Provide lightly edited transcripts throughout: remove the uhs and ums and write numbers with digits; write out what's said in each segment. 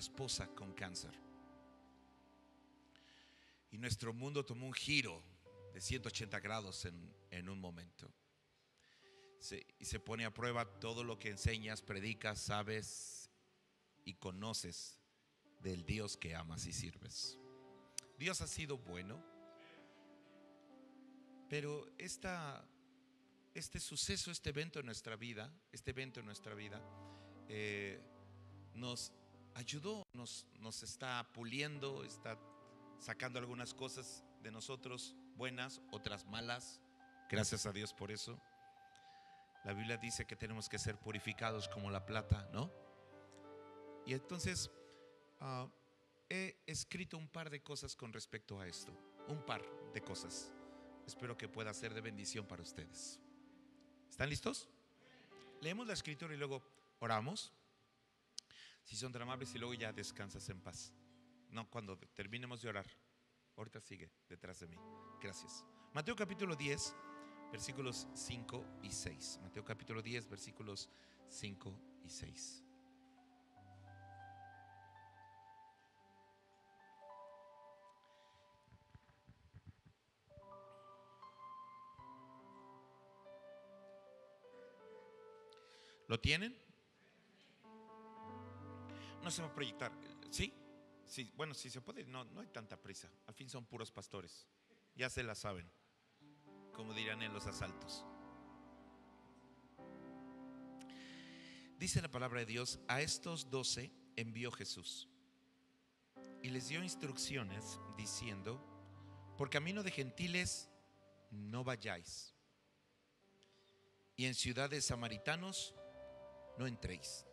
esposa con cáncer. Y nuestro mundo tomó un giro de 180 grados en un momento. Y se pone a prueba todo lo que enseñas, predicas, sabes y conoces del Dios que amas y sirves. Dios ha sido bueno, pero este suceso, este evento en nuestra vida, nos ayudó, nos está puliendo, está sacando algunas cosas de nosotros buenas, otras malas. Gracias a Dios por eso. La Biblia dice que tenemos que ser purificados como la plata, ¿no? Y entonces he escrito un par de cosas con respecto a esto. Un par de cosas. Espero que pueda ser de bendición para ustedes. ¿Están listos? Leemos la escritura y luego oramos. Si son tan amables y luego ya descansas en paz. No, cuando terminemos de orar. Ahorita sigue detrás de mí. Gracias. Mateo capítulo 10, versículos 5 y 6. Mateo capítulo 10, versículos 5 y 6. ¿Lo tienen? No se va a proyectar. ¿Sí? Sí, bueno, si se puede, no hay tanta prisa. Al fin son puros pastores. Ya se la saben, como dirán en los asaltos. Dice la palabra de Dios: a estos 12 envió Jesús y les dio instrucciones diciendo: por camino de gentiles no vayáis, y en ciudades samaritanos no entréis,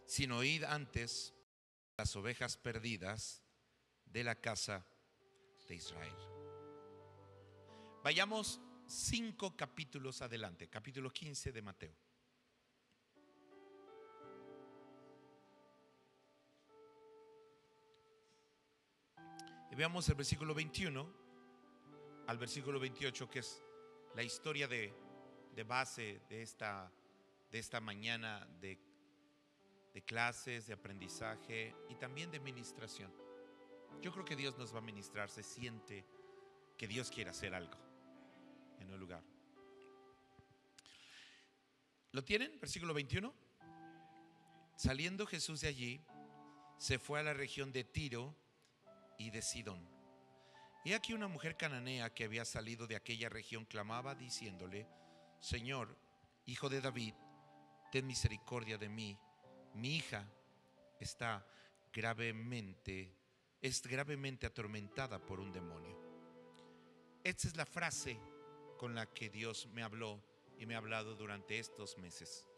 sino id antes las ovejas perdidas de la casa de Israel. Vayamos 5 capítulos adelante, capítulo 15 de Mateo. Y veamos el versículo 21 al versículo 28, que es la historia de base de esta mañana de clases, de aprendizaje y también de ministración. Yo creo que Dios nos va a ministrar. Se siente que Dios quiere hacer algo en un lugar. ¿Lo tienen? Versículo 21. Saliendo Jesús de allí, se fue a la región de Tiro y de Sidón. Y aquí una mujer cananea que había salido de aquella región clamaba diciéndole: Señor, hijo de David, ten misericordia de mí. Mi hija es gravemente atormentada por un demonio. Esta es la frase con la que Dios me habló y me ha hablado durante estos meses.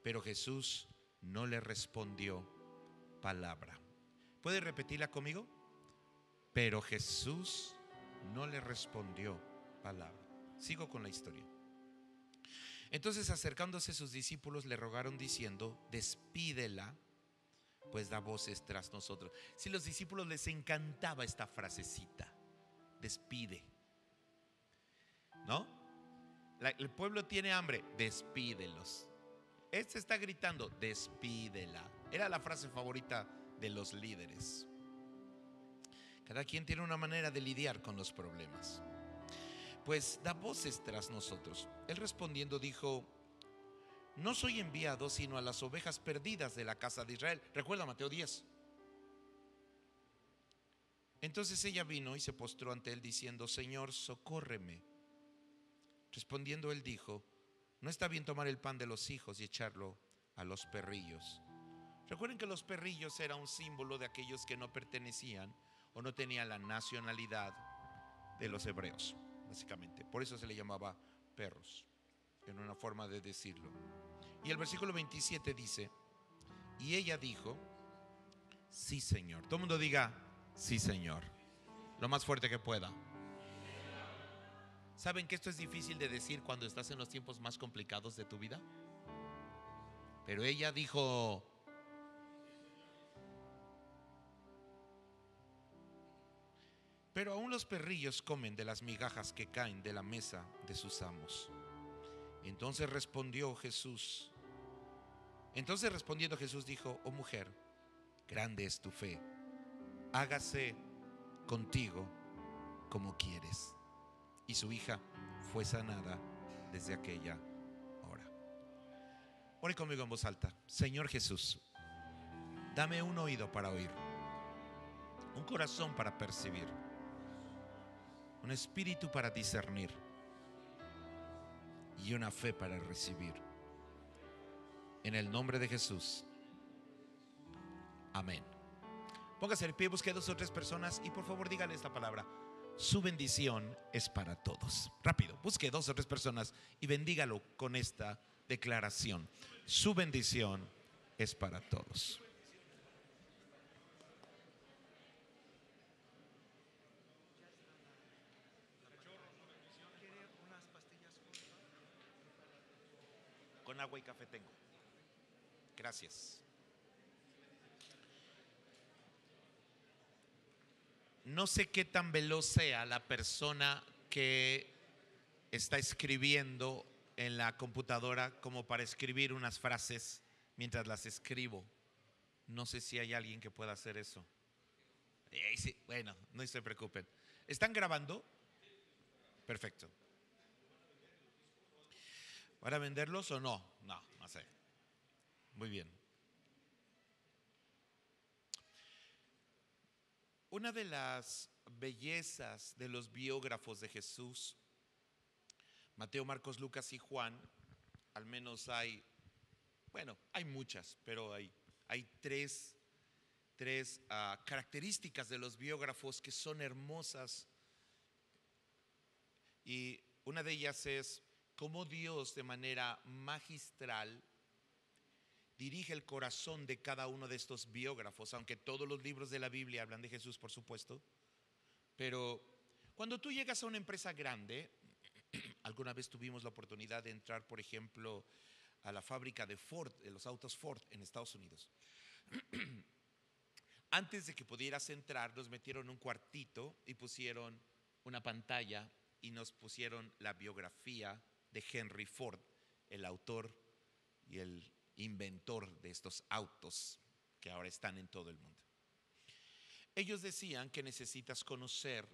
Pero Jesús no le respondió palabra. ¿Puede repetirla conmigo? Pero Jesús no le respondió palabra. Sigo con la historia. Entonces, acercándose sus discípulos, le rogaron diciendo: despídela, pues da voces tras nosotros. Si a los discípulos les encantaba esta frasecita: despide, ¿no? El pueblo tiene hambre, despídelos. Este está gritando: despídela. Era la frase favorita de los líderes. Cada quien tiene una manera de lidiar con los problemas. Pues da voces tras nosotros. Él respondiendo dijo: no soy enviado sino a las ovejas perdidas de la casa de Israel. Recuerda Mateo 10. Entonces ella vino y se postró ante él diciendo: Señor, socórreme. Respondiendo él dijo: no está bien tomar el pan de los hijos y echarlo a los perrillos. Recuerden que los perrillos era un símbolo de aquellos que no pertenecían o no tenían la nacionalidad de los hebreos, básicamente. Por eso se le llamaba perros, en una forma de decirlo. Y el versículo 27 dice: y ella dijo: sí, Señor. Todo el mundo diga: sí, Señor, lo más fuerte que pueda. ¿Saben que esto es difícil de decir cuando estás en los tiempos más complicados de tu vida? Pero ella dijo: pero aún los perrillos comen de las migajas que caen de la mesa de sus amos. Entonces respondiendo Jesús dijo: oh mujer, grande es tu fe, hágase contigo como quieres. Y su hija fue sanada desde aquella hora. Ore conmigo en voz alta. Señor Jesús, dame un oído para oír, un corazón para percibir, un espíritu para discernir y una fe para recibir. En el nombre de Jesús. Amén. Póngase de pie, busque 2 o 3 personas y por favor dígale esta palabra: su bendición es para todos. Rápido, busque 2 o 3 personas y bendígalo con esta declaración: su bendición es para todos. Con agua y café tengo. Gracias. No sé qué tan veloz sea la persona que está escribiendo en la computadora como para escribir unas frases mientras las escribo. No sé si hay alguien que pueda hacer eso. Sí, bueno, no se preocupen. ¿Están grabando? Perfecto. ¿Para venderlos o no? No, no sé. Muy bien. Una de las bellezas de los biógrafos de Jesús, Mateo, Marcos, Lucas y Juan, al menos hay muchas, pero hay tres características de los biógrafos que son hermosas. Y una de ellas es cómo Dios de manera magistral dirige el corazón de cada uno de estos biógrafos, aunque todos los libros de la Biblia hablan de Jesús, por supuesto. Pero cuando tú llegas a una empresa grande, alguna vez tuvimos la oportunidad de entrar, por ejemplo, a la fábrica de Ford, de los autos Ford en Estados Unidos. Antes de que pudieras entrar, nos metieron en un cuartito y pusieron una pantalla y nos pusieron la biografía de Henry Ford, el autor y el inventor de estos autos que ahora están en todo el mundo. Ellos decían que necesitas conocer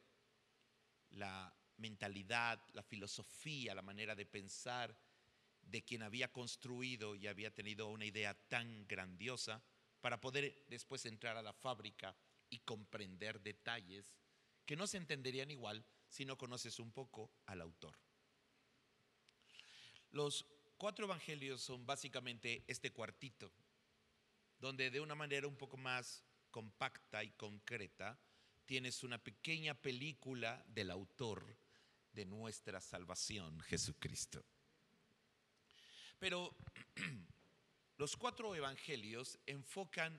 la mentalidad, la filosofía, la manera de pensar de quien había construido y había tenido una idea tan grandiosa para poder después entrar a la fábrica y comprender detalles que no se entenderían igual si no conoces un poco al autor. Los 4 evangelios son básicamente este cuartito, donde de una manera un poco más compacta y concreta tienes una pequeña película del autor de nuestra salvación, Jesucristo. Pero los 4 evangelios enfocan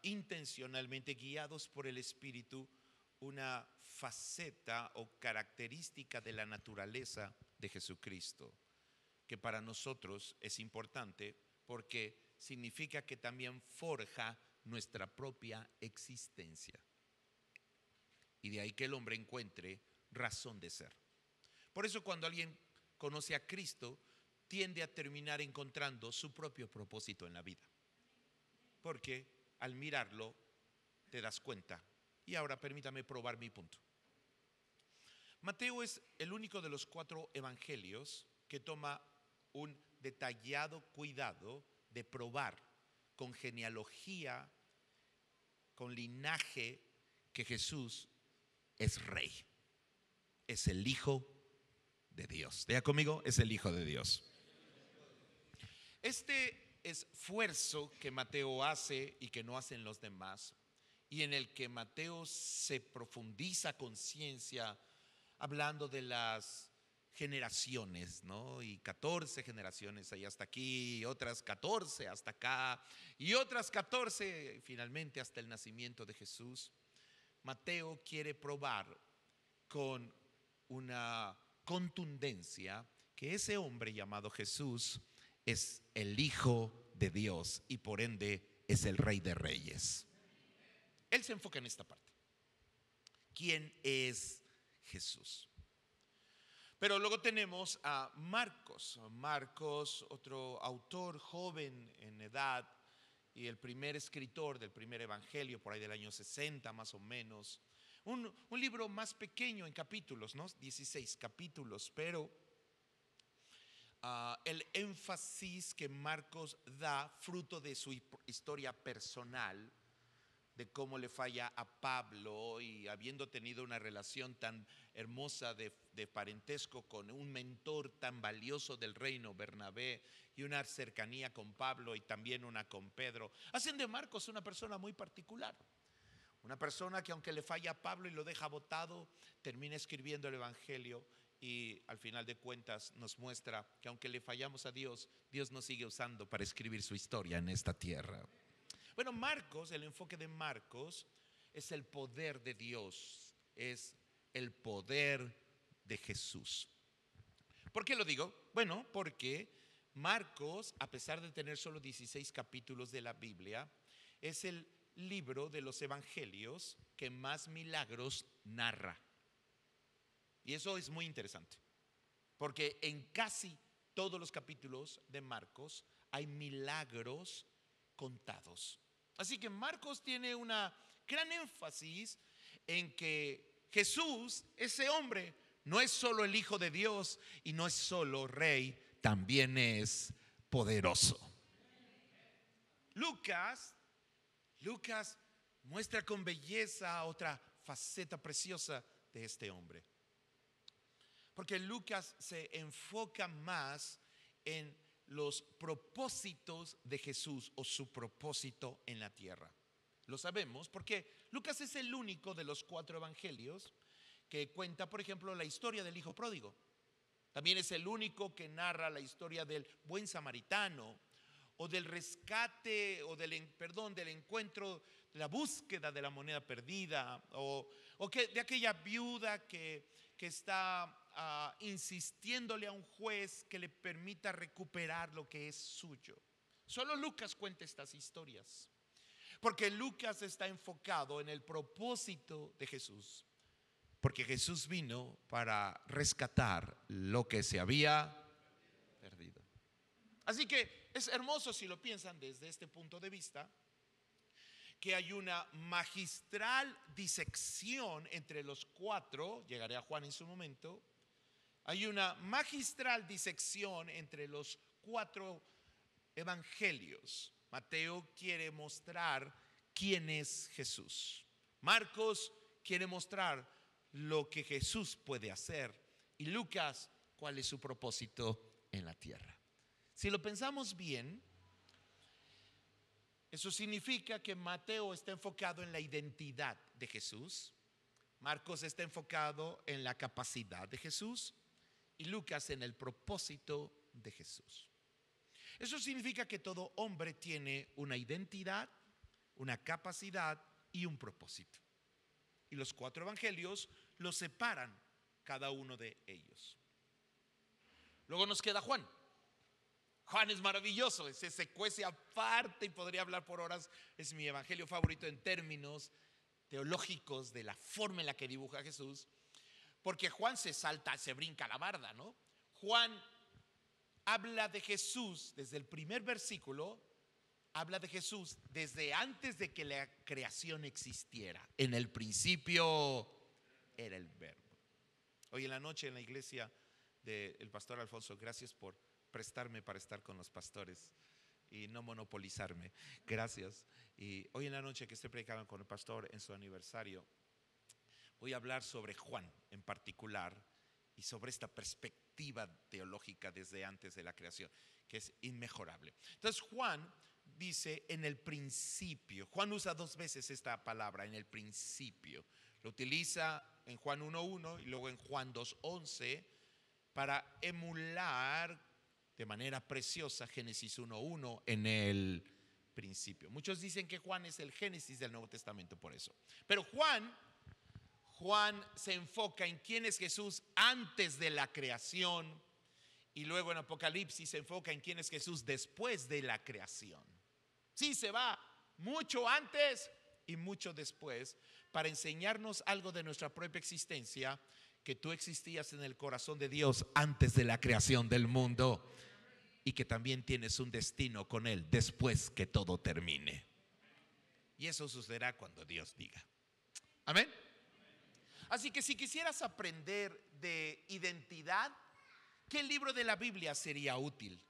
intencionalmente, guiados por el Espíritu, una faceta o característica de la naturaleza de Jesucristo, que para nosotros es importante porque significa que también forja nuestra propia existencia. Y de ahí que el hombre encuentre razón de ser. Por eso cuando alguien conoce a Cristo, tiende a terminar encontrando su propio propósito en la vida. Porque al mirarlo te das cuenta. Y ahora permítame probar mi punto. Mateo es el único de los 4 evangelios que toma un detallado cuidado de probar con genealogía, con linaje, que Jesús es rey, es el Hijo de Dios. Diga conmigo, es el Hijo de Dios. Este esfuerzo que Mateo hace y que no hacen los demás, y en el que Mateo se profundiza con ciencia, hablando de las generaciones, ¿no? Y 14 generaciones ahí hasta aquí, y otras 14 hasta acá, y otras 14 finalmente hasta el nacimiento de Jesús. Mateo quiere probar con una contundencia que ese hombre llamado Jesús es el Hijo de Dios y por ende es el Rey de Reyes. Él se enfoca en esta parte. ¿Quién es Jesús? Pero luego tenemos a Marcos, otro autor joven en edad, y el primer escritor del primer evangelio, por ahí del año 60 más o menos. Un libro más pequeño en capítulos, ¿no? 16 capítulos, pero el énfasis que Marcos da, fruto de su historia personal, de cómo le falla a Pablo y habiendo tenido una relación tan hermosa de parentesco con un mentor tan valioso del reino, Bernabé, y una cercanía con Pablo y también una con Pedro, hacen de Marcos una persona muy particular. Una persona que aunque le falla a Pablo y lo deja botado, termina escribiendo el evangelio y al final de cuentas nos muestra que aunque le fallamos a Dios, Dios nos sigue usando para escribir su historia en esta tierra. Bueno, Marcos, el enfoque de Marcos es el poder de Dios, es el poder de Jesús. ¿Por qué lo digo? Bueno, porque Marcos, a pesar de tener solo 16 capítulos de la Biblia, es el libro de los evangelios que más milagros narra. Y eso es muy interesante, porque en casi todos los capítulos de Marcos hay milagros contados. Así que Marcos tiene una gran énfasis en que Jesús, ese hombre, no es solo el Hijo de Dios y no es solo rey, también es poderoso. Lucas muestra con belleza otra faceta preciosa de este hombre. Porque Lucas se enfoca más en los propósitos de Jesús o su propósito en la tierra. Lo sabemos porque Lucas es el único de los 4 evangelios que cuenta, por ejemplo, la historia del hijo pródigo. También es el único que narra la historia del buen samaritano o del rescate o del encuentro, de la búsqueda de la moneda perdida o de aquella viuda que está insistiéndole a un juez que le permita recuperar lo que es suyo. Solo Lucas cuenta estas historias, porque Lucas está enfocado en el propósito de Jesús, porque Jesús vino para rescatar lo que se había perdido. Así que es hermoso si lo piensan desde este punto de vista, que hay una magistral disección entre los 4, llegaré a Juan en su momento. Hay una magistral disección entre los 4 evangelios. Mateo quiere mostrar quién es Jesús. Marcos quiere mostrar lo que Jesús puede hacer. Y Lucas, cuál es su propósito en la tierra. Si lo pensamos bien, eso significa que Mateo está enfocado en la identidad de Jesús, Marcos está enfocado en la capacidad de Jesús y Lucas en el propósito de Jesús. Eso significa que todo hombre tiene una identidad, una capacidad y un propósito. Y los 4 evangelios los separan cada uno de ellos. Luego nos queda Juan. Juan es maravilloso, se cuece aparte y podría hablar por horas. Es mi evangelio favorito en términos teológicos de la forma en la que dibuja a Jesús, porque Juan se brinca la barda, ¿no? Juan habla de Jesús desde el primer versículo, habla de Jesús desde antes de que la creación existiera. En el principio era el verbo. Hoy en la noche en la iglesia del pastor Alfonso, gracias por prestarme para estar con los pastores y no monopolizarme, gracias. Y hoy en la noche que estoy predicando con el pastor en su aniversario, voy a hablar sobre Juan en particular y sobre esta perspectiva teológica desde antes de la creación, que es inmejorable. Entonces Juan dice en el principio. Juan usa 2 veces esta palabra, en el principio. Lo utiliza en Juan 1:1 y luego en Juan 2:11 para emular de manera preciosa Génesis 1:1 en el principio. Muchos dicen que Juan es el Génesis del Nuevo Testamento por eso. Pero Juan se enfoca en quién es Jesús antes de la creación y luego en Apocalipsis se enfoca en quién es Jesús después de la creación. Sí, se va mucho antes y mucho después para enseñarnos algo de nuestra propia existencia, que tú existías en el corazón de Dios antes de la creación del mundo. y que también tienes un destino con Él después que todo termine. Y eso sucederá cuando Dios diga. Amén. Así que si quisieras aprender de identidad, ¿qué libro de la Biblia sería útil?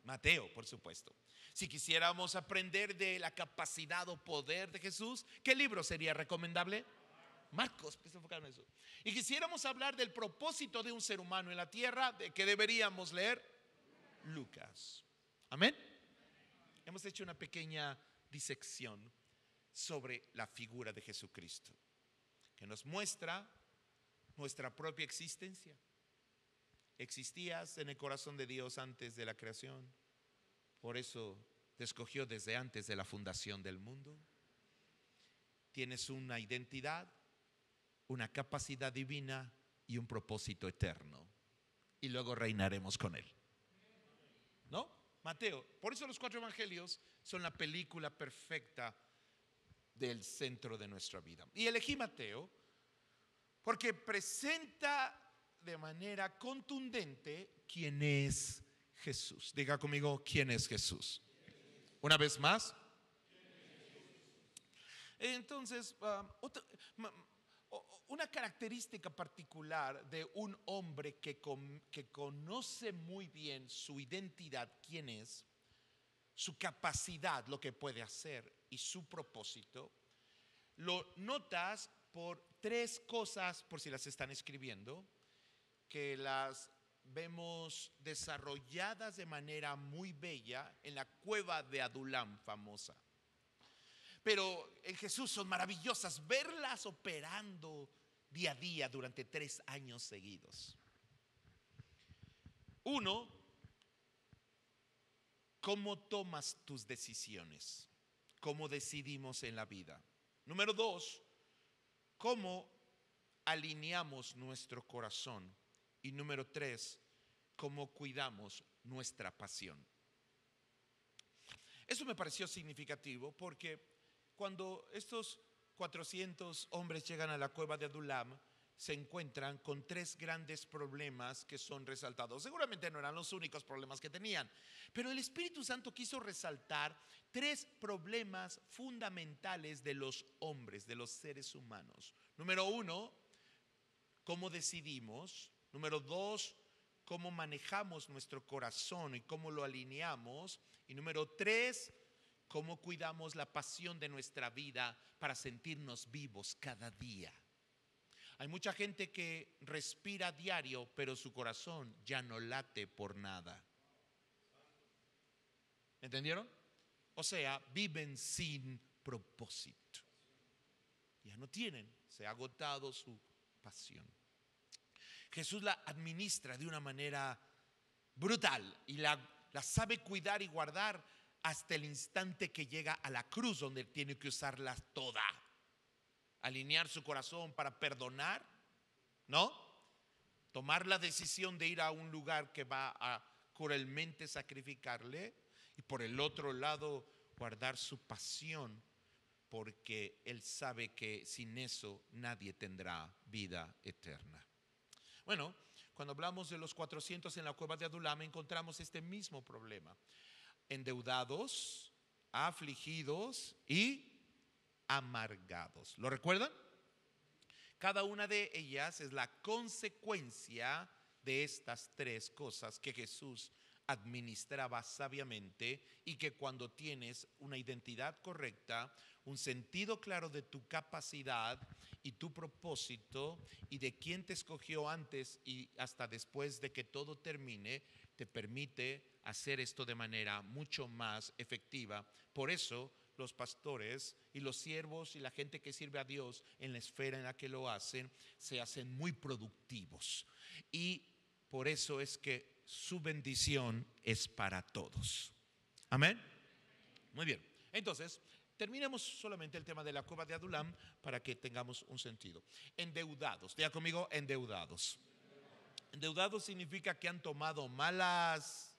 Mateo, por supuesto. Si quisiéramos aprender de la capacidad o poder de Jesús, ¿qué libro sería recomendable? Marcos, pues enfocar en eso. Y quisiéramos hablar del propósito de un ser humano en la tierra, ¿de qué deberíamos leer? Lucas. Amén. Hemos hecho una pequeña disección sobre la figura de Jesucristo, que nos muestra nuestra propia existencia. Existías en el corazón de Dios antes de la creación, por eso te escogió desde antes de la fundación del mundo. Tienes una identidad, una capacidad divina y un propósito eterno, y luego reinaremos con Él, ¿no? Mateo, por eso los 4 evangelios son la película perfecta del centro de nuestra vida. Y elegí Mateo porque presenta de manera contundente quién es Jesús. Diga conmigo, ¿quién es Jesús? Una vez más. Entonces, una característica particular de un hombre que conoce muy bien su identidad, quién es, su capacidad, lo que puede hacer y su propósito, lo notas por 3 cosas, por si las están escribiendo, que las vemos desarrolladas de manera muy bella en la cueva de Adulam famosa. Pero en Jesús son maravillosas verlas operando día a día durante 3 años seguidos. 1, ¿cómo tomas tus decisiones? ¿Cómo decidimos en la vida? Número 2, ¿cómo alineamos nuestro corazón? Y número 3, ¿cómo cuidamos nuestra pasión? Eso me pareció significativo porque cuando estos 400 hombres llegan a la cueva de Adulam, se encuentran con 3 grandes problemas que son resaltados. Seguramente no eran los únicos problemas que tenían, pero el Espíritu Santo quiso resaltar 3 problemas fundamentales de los hombres, de los seres humanos. Número 1, ¿cómo decidimos? Número 2, ¿cómo manejamos nuestro corazón y cómo lo alineamos? Y número 3, ¿cómo cuidamos la pasión de nuestra vida para sentirnos vivos cada día? Hay mucha gente que respira a diario, pero su corazón ya no late por nada. ¿Entendieron? O sea, viven sin propósito. Ya no tienen, se ha agotado su pasión. Jesús la administra de una manera brutal y la sabe cuidar y guardar hasta el instante que llega a la cruz, donde tiene que usarla toda. Alinear su corazón para perdonar, ¿no? Tomar la decisión de ir a un lugar que va a cruelmente sacrificarle, y por el otro lado guardar su pasión, porque Él sabe que sin eso nadie tendrá vida eterna. Bueno, cuando hablamos de los 400 en la cueva de Adulam, encontramos este mismo problema: endeudados, afligidos y amargados. ¿Lo recuerdan? Cada una de ellas es la consecuencia de estas 3 cosas que Jesús administraba sabiamente, y que cuando tienes una identidad correcta, un sentido claro de tu capacidad y tu propósito y de quién te escogió antes y hasta después de que todo termine, te permite hacer esto de manera mucho más efectiva. Por eso los pastores y los siervos y la gente que sirve a Dios en la esfera en la que lo hacen, se hacen muy productivos. Y por eso es que su bendición es para todos. Amén. Muy bien. Entonces, terminemos solamente el tema de la cueva de Adulam para que tengamos un sentido. Endeudados. Diga conmigo, endeudados. Endeudados significa que han tomado malas.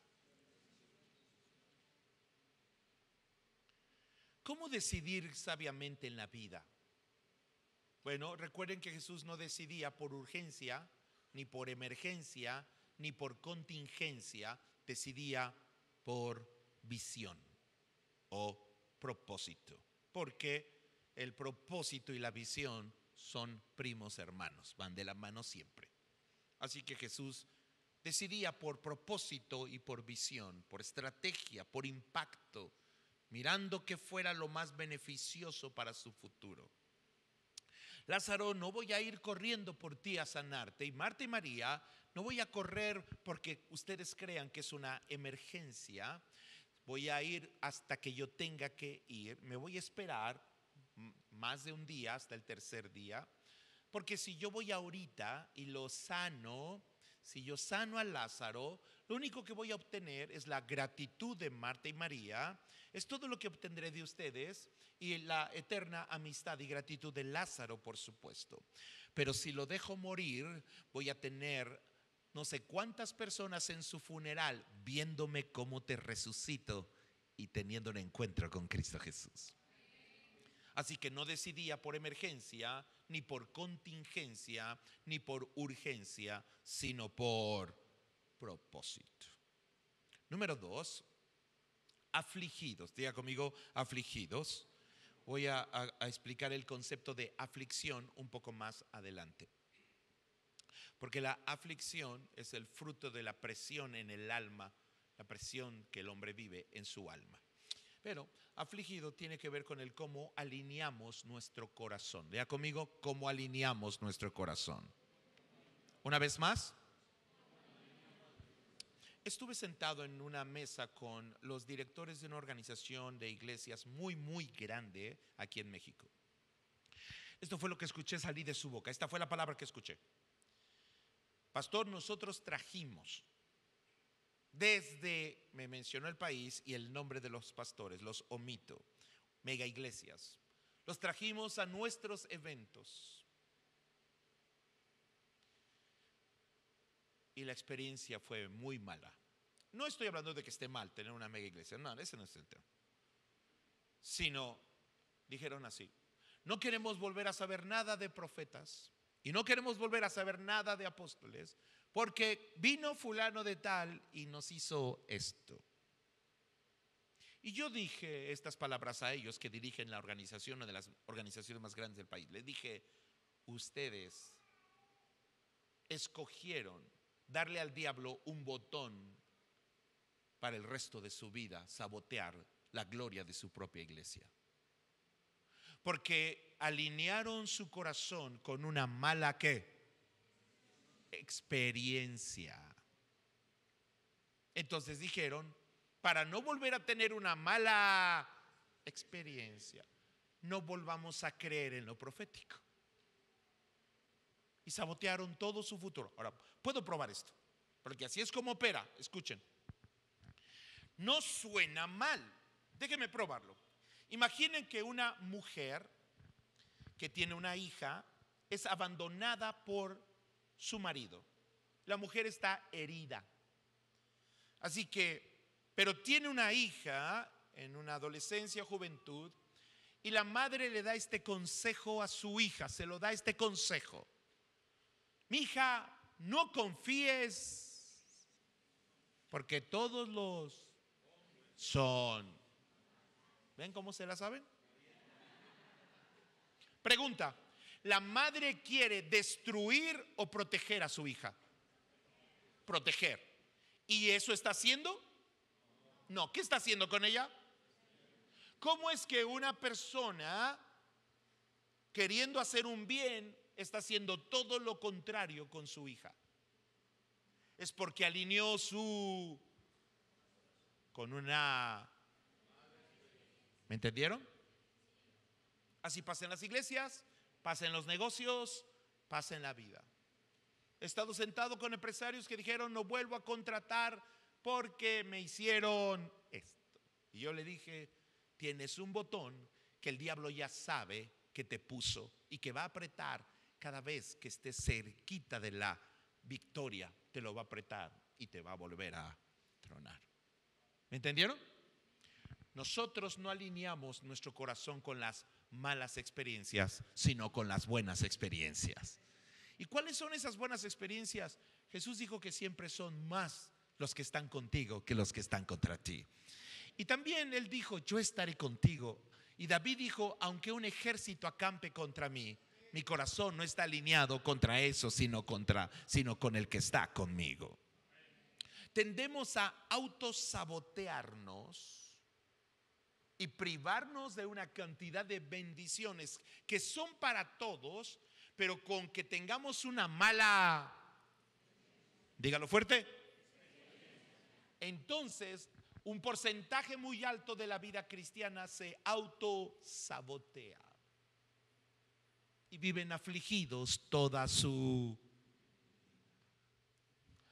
¿Cómo decidir sabiamente en la vida? Bueno, recuerden que Jesús no decidía por urgencia, ni por emergencia, ni por contingencia, decidía por visión o propósito, porque el propósito y la visión son primos hermanos, van de la mano siempre. Así que Jesús decidía por propósito y por visión, por estrategia, por impacto, mirando que fuera lo más beneficioso para su futuro. Lázaro, no voy a ir corriendo por ti a sanarte. Y Marta y María, no voy a correr porque ustedes crean que es una emergencia. Voy a ir hasta que yo tenga que ir. Me voy a esperar más de un día, hasta el tercer día. Porque si yo voy ahorita y lo sano, si yo sano a Lázaro, lo único que voy a obtener es la gratitud de Marta y María, es todo lo que obtendré de ustedes y la eterna amistad y gratitud de Lázaro, por supuesto. Pero si lo dejo morir, voy a tener no sé cuántas personas en su funeral viéndome cómo te resucito y teniendo un encuentro con Cristo Jesús. Así que no decidía por emergencia, ni por contingencia, ni por urgencia, sino por propósito. Número 2, afligidos. Diga conmigo, afligidos. Voy a explicar el concepto de aflicción un poco más adelante. Porque la aflicción es el fruto de la presión en el alma, la presión que el hombre vive en su alma. Pero afligido tiene que ver con el cómo alineamos nuestro corazón. Vea conmigo, cómo alineamos nuestro corazón. Una vez más, estuve sentado en una mesa con los directores de una organización de iglesias muy, muy grande aquí en México. Esto fue lo que escuché salir de su boca. Esta fue la palabra que escuché. Pastor, nosotros trajimos desde, me mencionó el país y el nombre de los pastores, los omito, mega iglesias. Los trajimos a nuestros eventos. Y la experiencia fue muy mala. No estoy hablando de que esté mal tener una mega iglesia, no, ese no es el tema. Sino, dijeron así, no queremos volver a saber nada de profetas y no queremos volver a saber nada de apóstoles, porque vino fulano de tal y nos hizo esto. Y yo dije estas palabras a ellos que dirigen la organización, una de las organizaciones más grandes del país. Les dije, ustedes escogieron darle al diablo un botón para el resto de su vida, sabotear la gloria de su propia iglesia. Porque alinearon su corazón con una mala ¿qué? Experiencia. Entonces dijeron, para no volver a tener una mala experiencia, no volvamos a creer en lo profético. Y sabotearon todo su futuro. Ahora, puedo probar esto, porque así es como opera. Escuchen. No suena mal. Déjenme probarlo. Imaginen que una mujer que tiene una hija es abandonada por su marido. La mujer está herida. Así que, pero tiene una hija en una adolescencia, juventud, y la madre le da este consejo a su hija, se lo da este consejo. Mi hija, no confíes, porque todos los son. ¿Ven cómo se la saben? Pregunta, ¿la madre quiere destruir o proteger a su hija? Proteger. ¿Y eso está haciendo? No. ¿Qué está haciendo con ella? ¿Cómo es que una persona, queriendo hacer un bien, está haciendo todo lo contrario con su hija? Es porque alineó con una... ¿Me entendieron? Así pasa en las iglesias, pasa en los negocios, pasa en la vida. He estado sentado con empresarios que dijeron, no vuelvo a contratar porque me hicieron esto. Y yo le dije, tienes un botón que el diablo ya sabe que te puso y que va a apretar cada vez que estés cerquita de la victoria, te lo va a apretar y te va a volver a tronar. ¿Me entendieron? Nosotros no alineamos nuestro corazón con las malas experiencias, sino con las buenas experiencias. ¿Y cuáles son esas buenas experiencias? Jesús dijo que siempre son más los que están contigo que los que están contra ti. Y también él dijo, yo estaré contigo. Y David dijo, aunque un ejército acampe contra mí, mi corazón no está alineado contra eso, sino con el que está conmigo. Tendemos a autosabotearnos y privarnos de una cantidad de bendiciones que son para todos, pero con que tengamos una mala, dígalo fuerte, entonces un porcentaje muy alto de la vida cristiana se autosabotea y viven afligidos toda su...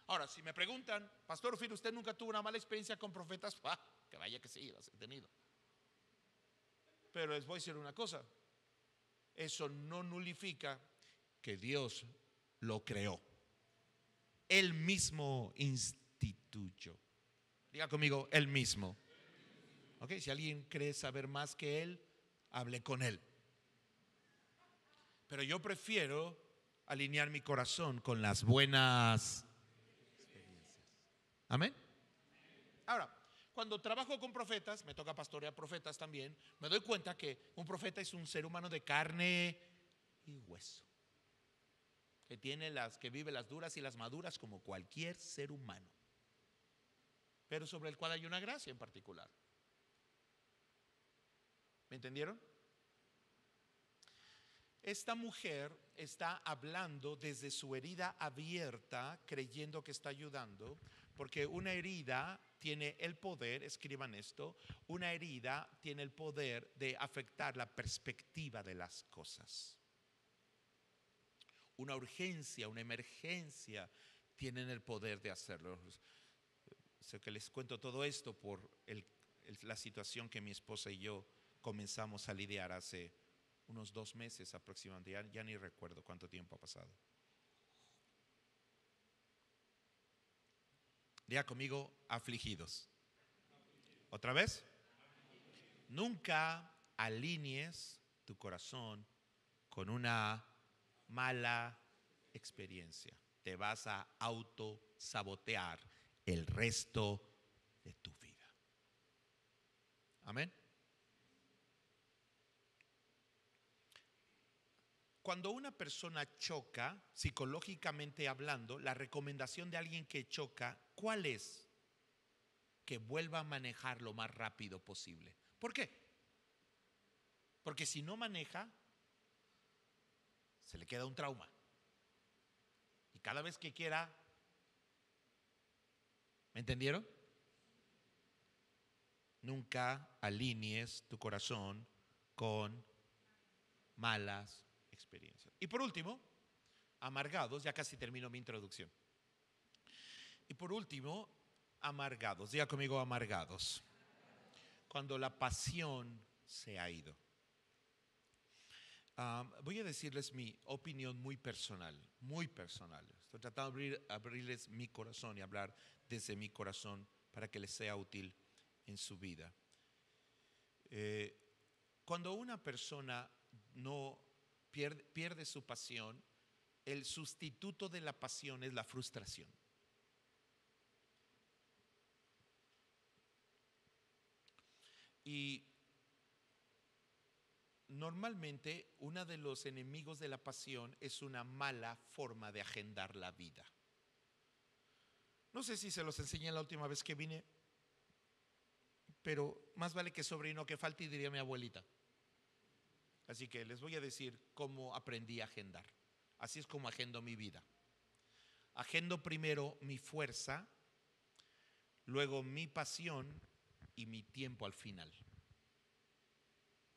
Ahora, si me preguntan, Pastor Ufir, ¿usted nunca tuvo una mala experiencia con profetas? Que vaya que sí, las he tenido. Pero les voy a decir una cosa, eso no nulifica que Dios lo creó. Él mismo instituyó. Diga conmigo, Él mismo. Ok, si alguien cree saber más que Él, hable con Él. Pero yo prefiero alinear mi corazón con las buenas experiencias. Amén. Ahora, cuando trabajo con profetas, me toca pastorear profetas también, me doy cuenta que un profeta es un ser humano de carne y hueso, que vive las duras y las maduras como cualquier ser humano, pero sobre el cual hay una gracia en particular. ¿Me entendieron? Esta mujer está hablando desde su herida abierta, creyendo que está ayudando, porque una herida tiene el poder, escriban esto, una herida tiene el poder de afectar la perspectiva de las cosas. Una urgencia, una emergencia tienen el poder de hacerlo. Sé que les cuento todo esto por la situación que mi esposa y yo comenzamos a lidiar hace unos 2 meses aproximadamente, ya ni recuerdo cuánto tiempo ha pasado. Diga conmigo, afligidos. ¿Otra vez? Nunca alinees tu corazón con una mala experiencia. Te vas a autosabotear el resto de tu vida. Amén. Cuando una persona choca, psicológicamente hablando, la recomendación de alguien que choca, ¿cuál es? Que vuelva a manejar lo más rápido posible. ¿Por qué? Porque si no maneja, se le queda un trauma. Y cada vez que quiera, ¿me entendieron? Nunca alinees tu corazón con malas experiencias. Y por último, amargados, ya casi termino mi introducción. Y por último, amargados, diga conmigo amargados. Cuando la pasión se ha ido. Voy a decirles mi opinión muy personal, muy personal. Estoy tratando de abrirles mi corazón y hablar desde mi corazón para que les sea útil en su vida. Cuando una persona no pierde su pasión, el sustituto de la pasión es la frustración. Y normalmente uno de los enemigos de la pasión es una mala forma de agendar la vida. No sé si se los enseñé la última vez que vine, pero más vale que sobre y no que falte, y diría mi abuelita. Así que les voy a decir cómo aprendí a agendar. Así es como agendo mi vida. Agendo primero mi fuerza, luego mi pasión y mi tiempo al final.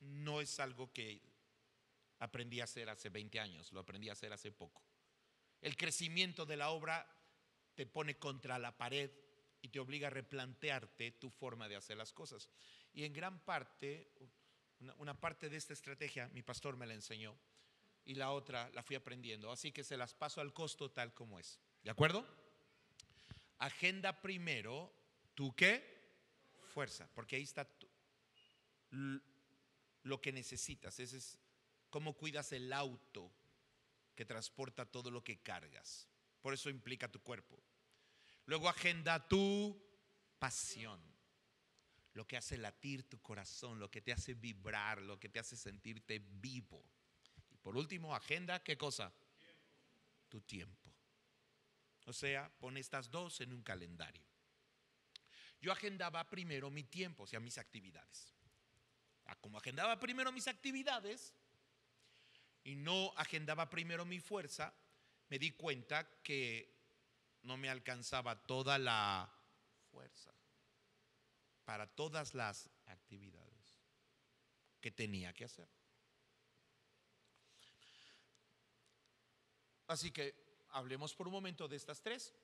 No es algo que aprendí a hacer hace 20 años, lo aprendí a hacer hace poco. El crecimiento de la obra te pone contra la pared y te obliga a replantearte tu forma de hacer las cosas. Y en gran parte, una parte de esta estrategia mi pastor me la enseñó y la otra la fui aprendiendo, así que se las paso al costo tal como es. ¿De acuerdo? Agenda primero tu ¿qué? Fuerza, porque ahí está lo que necesitas. Ese es cómo cuidas el auto que transporta todo lo que cargas. Por eso implica tu cuerpo. Luego agenda tu pasión. Lo que hace latir tu corazón, lo que te hace vibrar, lo que te hace sentirte vivo. Y por último, agenda, ¿qué cosa? Tu tiempo. O sea, pon estas dos en un calendario. Yo agendaba primero mi tiempo, o sea, mis actividades. Como agendaba primero mis actividades y no agendaba primero mi fuerza, me di cuenta que no me alcanzaba toda la fuerza para todas las actividades que tenía que hacer. Así que hablemos por un momento de estas tres.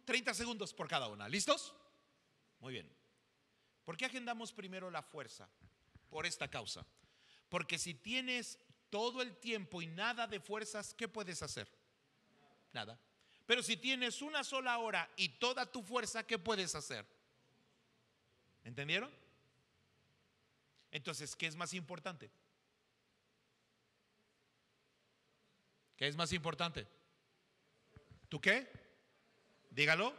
30 segundos por cada una. ¿Listos? Muy bien. ¿Por qué agendamos primero la fuerza? Por esta causa. Porque si tienes todo el tiempo y nada de fuerzas, ¿qué puedes hacer? Nada. Pero si tienes una sola hora y toda tu fuerza, ¿qué puedes hacer? ¿Entendieron? Entonces, ¿qué es más importante? ¿Qué es más importante? ¿Tú qué? Dígalo.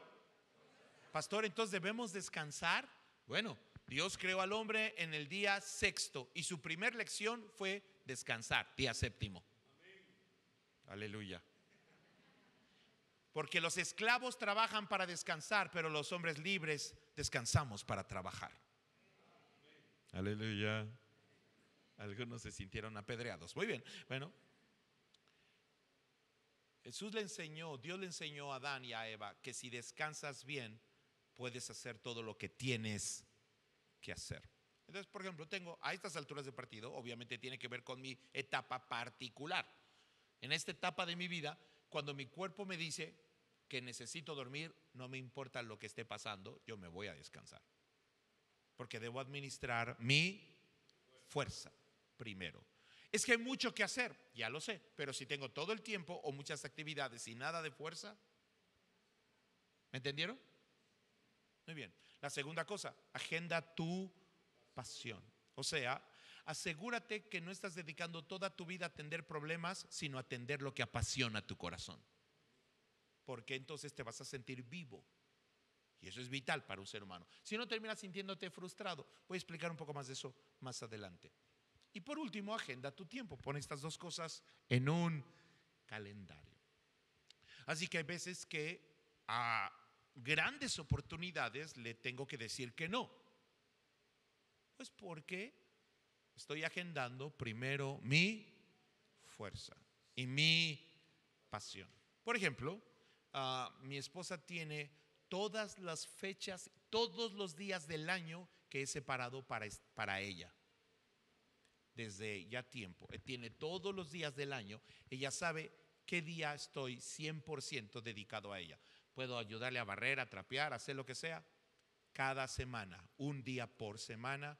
Pastor, entonces debemos descansar. Bueno, Dios creó al hombre en el día sexto y su primer lección fue descansar, día séptimo. Aleluya. Porque los esclavos trabajan para descansar, pero los hombres libres descansamos para trabajar. Aleluya. Algunos se sintieron apedreados. Muy bien, bueno. Dios le enseñó a Adán y a Eva que si descansas bien, puedes hacer todo lo que tienes que hacer. Entonces, por ejemplo, tengo a estas alturas de partido, obviamente tiene que ver con mi etapa particular. En esta etapa de mi vida, cuando mi cuerpo me dice que necesito dormir, no me importa lo que esté pasando, yo me voy a descansar. Porque debo administrar mi fuerza primero. Es que hay mucho que hacer, ya lo sé, pero si tengo todo el tiempo o muchas actividades y nada de fuerza, ¿me entendieron? Muy bien. La segunda cosa, agenda tu pasión. O sea, asegúrate que no estás dedicando toda tu vida a atender problemas, sino a atender lo que apasiona tu corazón. Porque entonces te vas a sentir vivo. Y eso es vital para un ser humano. Si no, terminas sintiéndote frustrado. Voy a explicar un poco más de eso más adelante. Y por último, agenda tu tiempo. Pon estas dos cosas en un calendario. Así que hay veces que a grandes oportunidades le tengo que decir que no. Pues porque estoy agendando primero mi fuerza y mi pasión. Por ejemplo, mi esposa tiene todas las fechas, todos los días del año que he separado para ella. Desde ya tiempo, tiene todos los días del año, ella sabe qué día estoy 100% dedicado a ella. Puedo ayudarle a barrer, a trapear, a hacer lo que sea, cada semana, un día por semana,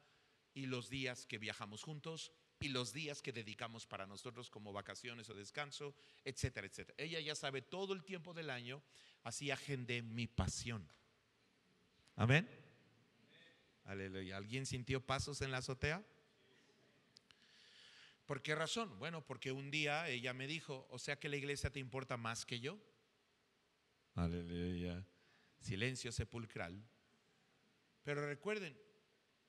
y los días que viajamos juntos, y los días que dedicamos para nosotros como vacaciones o descanso, etcétera, etcétera. Ella ya sabe todo el tiempo del año, así agendé mi pasión. Amén. Aleluya. ¿Alguien sintió pasos en la azotea? ¿Por qué razón? Bueno, porque un día ella me dijo, o sea que la iglesia te importa más que yo. Aleluya. Silencio sepulcral. Pero recuerden,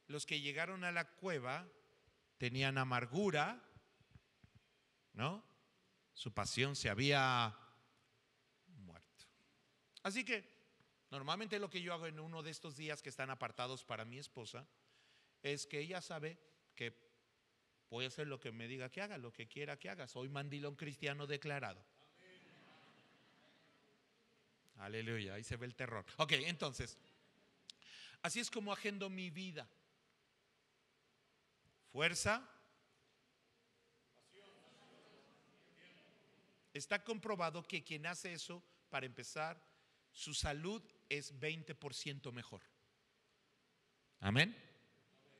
los que llegaron a la cueva tenían amargura, ¿no? Su pasión se había muerto. Así que normalmente lo que yo hago en uno de estos días que están apartados para mi esposa es que ella sabe que voy a hacer lo que me diga que haga, lo que quiera que haga. Soy mandilón cristiano declarado. Aleluya, ahí se ve el terror. Ok, entonces, así es como agendo mi vida. Fuerza. Está comprobado que quien hace eso, para empezar, su salud es 20% mejor. Amén.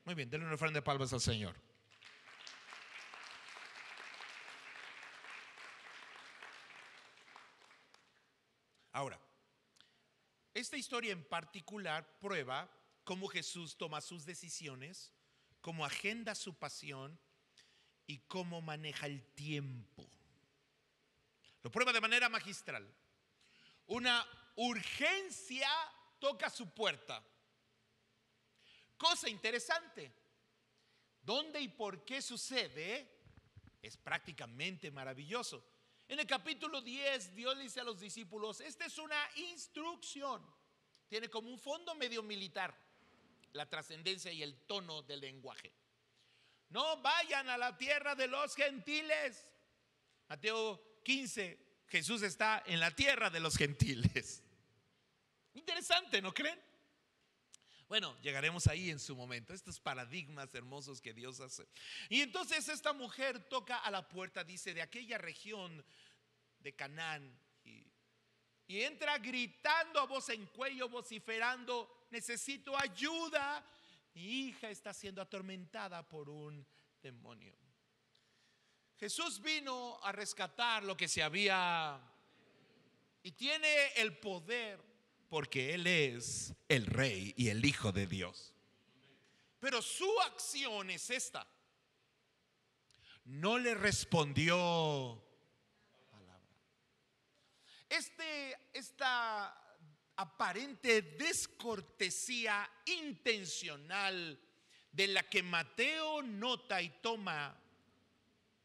Muy bien, denle una ofrenda de palmas al Señor. Ahora, esta historia en particular prueba cómo Jesús toma sus decisiones, cómo agenda su pasión y cómo maneja el tiempo. Lo prueba de manera magistral. Una urgencia toca su puerta. Cosa interesante. ¿Dónde y por qué sucede? Es prácticamente maravilloso. En el capítulo 10, Dios le dice a los discípulos, esta es una instrucción. Tiene como un fondo medio militar la trascendencia y el tono del lenguaje. No vayan a la tierra de los gentiles. Mateo 15, Jesús está en la tierra de los gentiles. Interesante, ¿no creen? Bueno, llegaremos ahí en su momento. Estos paradigmas hermosos que Dios hace. Y entonces esta mujer toca a la puerta, dice, de aquella región de Canaán. Y entra gritando a voz en cuello, vociferando, necesito ayuda. Mi hija está siendo atormentada por un demonio. Jesús vino a rescatar lo que se había, y tiene el poder porque Él es el Rey y el Hijo de Dios. Pero su acción es esta. No le respondió palabra. Esta aparente descortesía intencional de la que Mateo nota y toma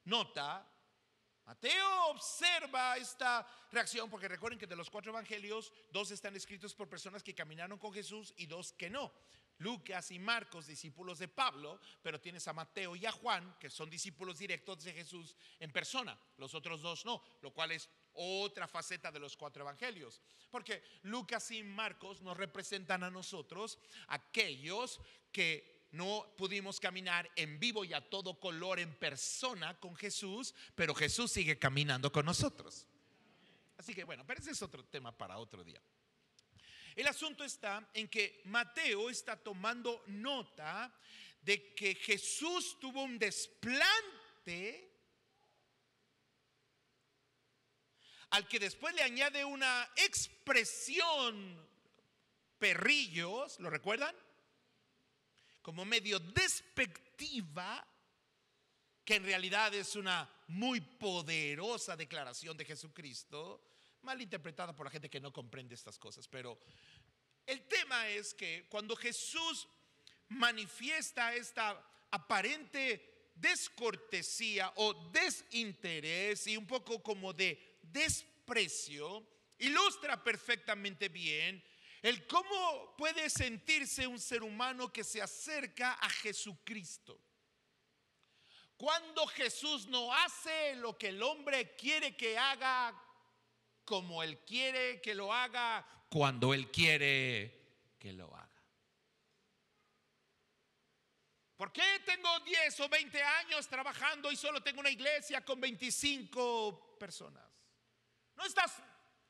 nota, Mateo observa esta reacción, porque recuerden que de los 4 evangelios, 2 están escritos por personas que caminaron con Jesús y 2 que no. Lucas y Marcos, discípulos de Pablo, pero tienes a Mateo y a Juan, que son discípulos directos de Jesús en persona. Los otros 2 no, lo cual es otra faceta de los 4 evangelios. Porque Lucas y Marcos nos representan a nosotros, aquellos que no pudimos caminar en vivo y a todo color en persona con Jesús, pero Jesús sigue caminando con nosotros. Así que bueno, pero ese es otro tema para otro día. El asunto está en que Mateo está tomando nota de que Jesús tuvo un desplante al que después le añade una expresión perrillos, ¿lo recuerdan? Como medio despectiva, que en realidad es una muy poderosa declaración de Jesucristo, mal interpretada por la gente que no comprende estas cosas. Pero el tema es que cuando Jesús manifiesta esta aparente descortesía o desinterés y un poco como de desprecio, ilustra perfectamente bien el cómo puede sentirse un ser humano que se acerca a Jesucristo. Cuando Jesús no hace lo que el hombre quiere que haga, como Él quiere que lo haga, cuando Él quiere que lo haga. ¿Por qué tengo 10 o 20 años trabajando y solo tengo una iglesia con 25 personas? ¿No estás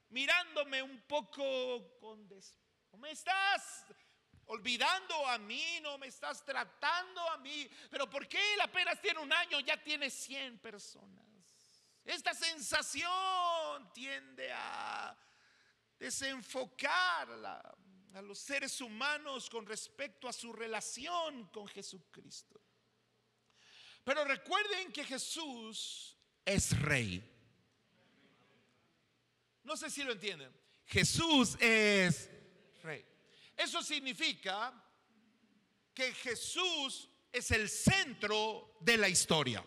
mirándome un poco con desprecio? ¿No me estás olvidando a mí? ¿No me estás tratando a mí? ¿Pero por qué él apenas tiene 1 año, ya tiene 100 personas? Esta sensación tiende a desenfocar a los seres humanos con respecto a su relación con Jesucristo. Pero recuerden que Jesús es Rey. No sé si lo entienden. Jesús es Rey. Eso significa que Jesús es el centro de la historia.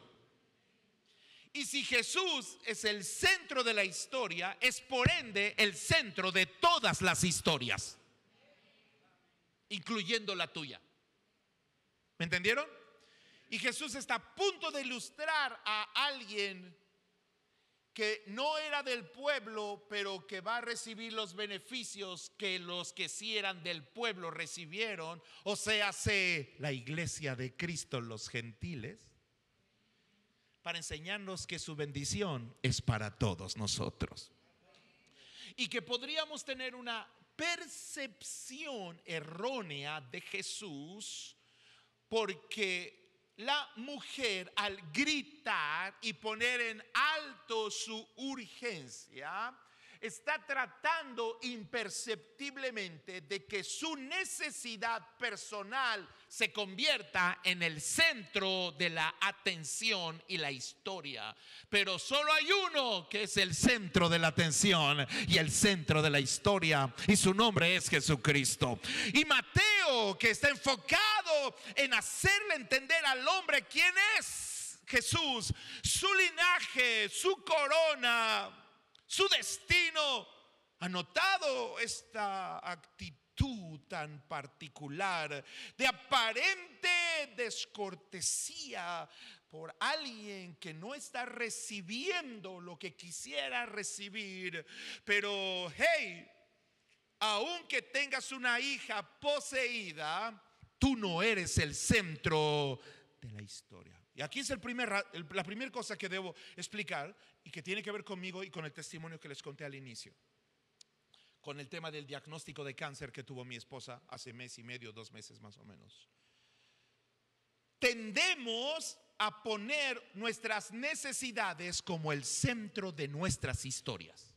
Y si Jesús es el centro de la historia, es por ende el centro de todas las historias, incluyendo la tuya. ¿Me entendieron? Y Jesús está a punto de ilustrar a alguien que no era del pueblo, pero que va a recibir los beneficios que los que sí eran del pueblo recibieron, o sea, la iglesia de Cristo, los gentiles, para enseñarnos que su bendición es para todos nosotros. Y que podríamos tener una percepción errónea de Jesús, porque la mujer, al gritar y poner en alto su urgencia, está tratando imperceptiblemente de que su necesidad personal se convierta en el centro de la atención y la historia. Pero solo hay uno que es el centro de la atención y el centro de la historia, y su nombre es Jesucristo. Y Mateo, que está enfocado en hacerle entender al hombre quién es Jesús, su linaje, su corona, su destino, ha notado esta actitud tan particular de aparente descortesía por alguien que no está recibiendo lo que quisiera recibir. Pero hey, aunque tengas una hija poseída, tú no eres el centro de la historia. Y aquí es la primera cosa que debo explicar, y que tiene que ver conmigo y con el testimonio que les conté al inicio, con el tema del diagnóstico de cáncer que tuvo mi esposa hace mes y medio, 2 meses más o menos. Tendemos a poner nuestras necesidades como el centro de nuestras historias.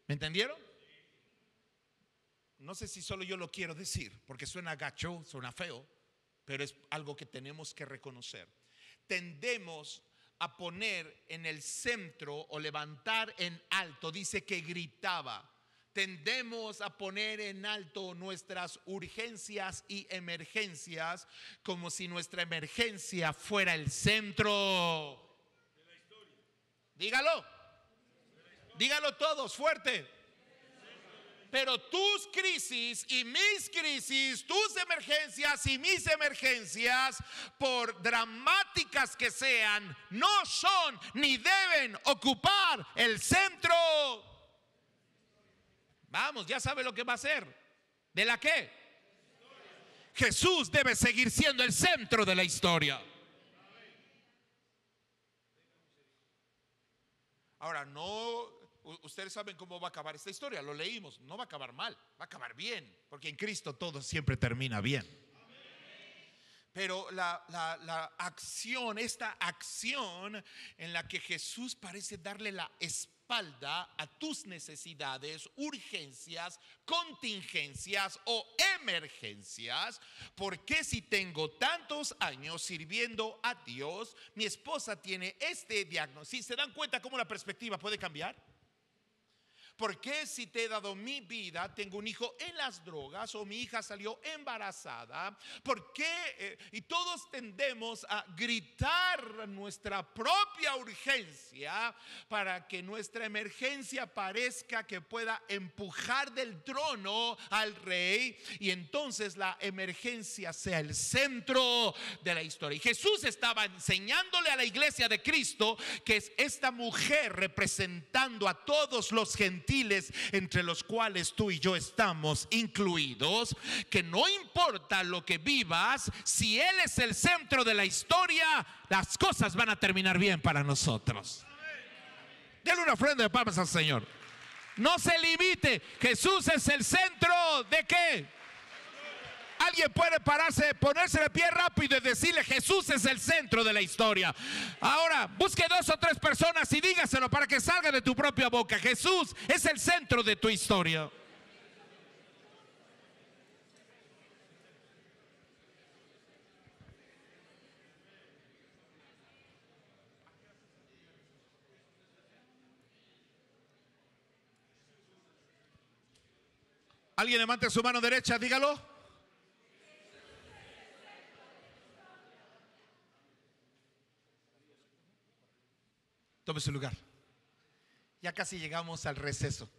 ¿Me entendieron? No sé si solo yo lo quiero decir, porque suena gacho, suena feo, pero es algo que tenemos que reconocer. Tendemos a poner en el centro o levantar en alto, dice que gritaba. Tendemos a poner en alto nuestras urgencias y emergencias como si nuestra emergencia fuera el centro de la historia. Dígalo. Dígalo todos, fuerte. Pero tus crisis y mis crisis, tus emergencias y mis emergencias, por dramáticas que sean, no son ni deben ocupar el centro. Vamos, ya sabe lo que va a hacer. ¿De la qué? Jesús debe seguir siendo el centro de la historia. Ahora, ustedes saben cómo va a acabar esta historia, lo leímos. No va a acabar mal, va a acabar bien, porque en Cristo todo siempre termina bien. Pero la acción, esta acción en la que Jesús parece darle la espalda a tus necesidades, urgencias, contingencias o emergencias. Porque si tengo tantos años sirviendo a Dios, mi esposa tiene este diagnóstico? ¿Se dan cuenta cómo la perspectiva puede cambiar? ¿Por qué si te he dado mi vida, tengo un hijo en las drogas o mi hija salió embarazada? ¿Por qué? Y todos tendemos a gritar nuestra propia urgencia para que nuestra emergencia parezca que pueda empujar del trono al rey, y entonces la emergencia sea el centro de la historia. Y Jesús estaba enseñándole a la iglesia de Cristo, que es esta mujer representando a todos los gentiles, entre los cuales tú y yo estamos incluidos, que no importa lo que vivas, si Él es el centro de la historia, las cosas van a terminar bien para nosotros. Denle una ofrenda de palmas al Señor. No se limite. Jesús es el centro de ¿qué? Alguien puede pararse, ponerse de pie rápido y decirle: Jesús es el centro de la historia. Ahora, busque 2 o 3 personas y dígaselo para que salga de tu propia boca. Jesús es el centro de tu historia. Alguien levante su mano derecha, dígalo. Tome su lugar. Ya casi llegamos al receso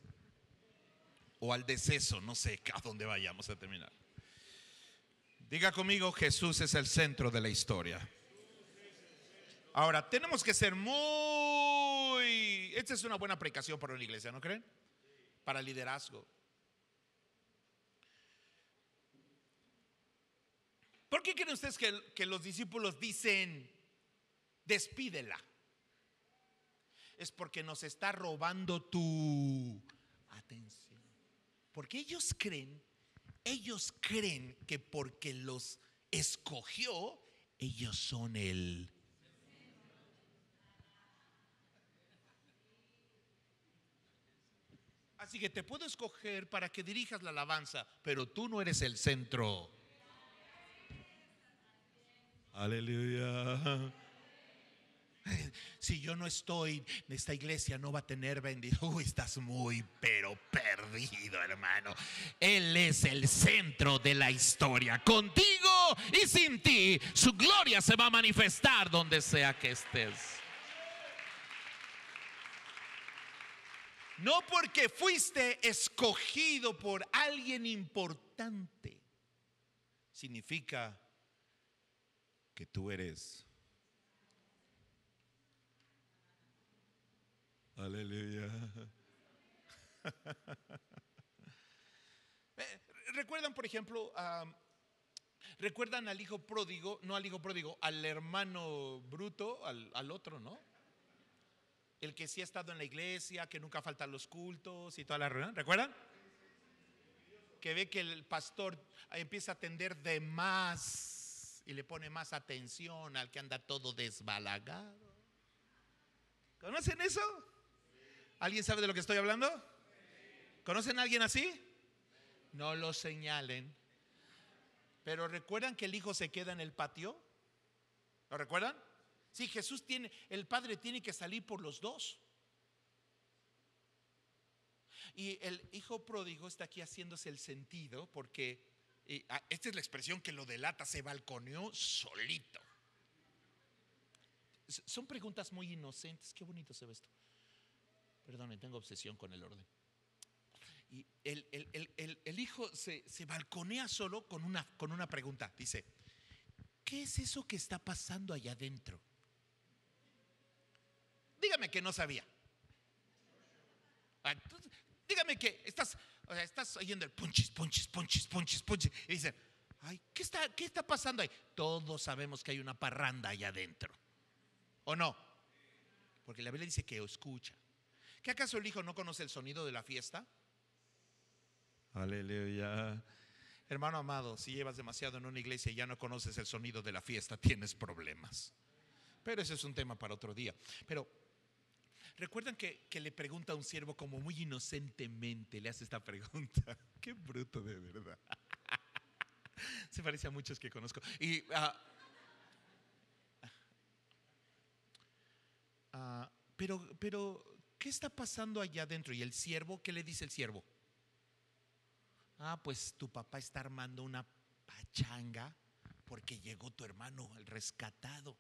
o al deceso, no sé a dónde vayamos a terminar. Diga conmigo: Jesús es el centro de la historia. Ahora, tenemos que ser esta es una buena predicación para una iglesia, ¿no creen? Para liderazgo. ¿Por qué creen ustedes que los discípulos dicen: despídela? Es porque nos está robando tu atención. Porque ellos creen que porque los escogió, ellos son el... Así que te puedo escoger para que dirijas la alabanza, pero tú no eres el centro. Aleluya. Si yo no estoy, esta iglesia no va a tener bendición. Estás muy, pero perdido, hermano. Él es el centro de la historia. Contigo y sin ti, su gloria se va a manifestar donde sea que estés. No porque fuiste escogido por alguien importante, significa que tú eres. Aleluya. ¿Recuerdan, por ejemplo, recuerdan al hijo pródigo? No al hijo pródigo, al hermano bruto, al otro, ¿no? El que sí ha estado en la iglesia, que nunca falta a los cultos y toda la reunión. ¿Recuerdan? Que ve que el pastor empieza a atender de más y le pone más atención al que anda todo desbalagado. ¿Conocen eso? ¿Alguien sabe de lo que estoy hablando? ¿Conocen a alguien así? No lo señalen. Pero ¿recuerdan que el hijo se queda en el patio? ¿Lo recuerdan? Sí, Jesús tiene, el padre tiene que salir por los dos. Y el hijo pródigo está aquí haciéndose el sentido porque esta es la expresión que lo delata, se balconeó solito. Son preguntas muy inocentes. Qué bonito se ve esto. Perdone, tengo obsesión con el orden. Y el hijo se balconea solo con una pregunta. Dice: ¿qué es eso que está pasando allá adentro? Dígame que no sabía. Dígame que estás oyendo el punchis, punchis, punchis, punchis, punchis. Y dice: ay, ¿qué está pasando ahí? Todos sabemos que hay una parranda allá adentro, ¿o no? Porque la Biblia dice que escucha. ¿Qué acaso el hijo no conoce el sonido de la fiesta? Aleluya. Hermano amado, si llevas demasiado en una iglesia y ya no conoces el sonido de la fiesta, tienes problemas. Pero ese es un tema para otro día. Pero recuerdan que le pregunta a un siervo, como muy inocentemente le hace esta pregunta. Qué bruto, de verdad. Se parece a muchos que conozco. Pero ¿qué está pasando allá adentro? Y el siervo, ¿qué le dice el siervo? Pues tu papá está armando una pachanga porque llegó tu hermano, el rescatado.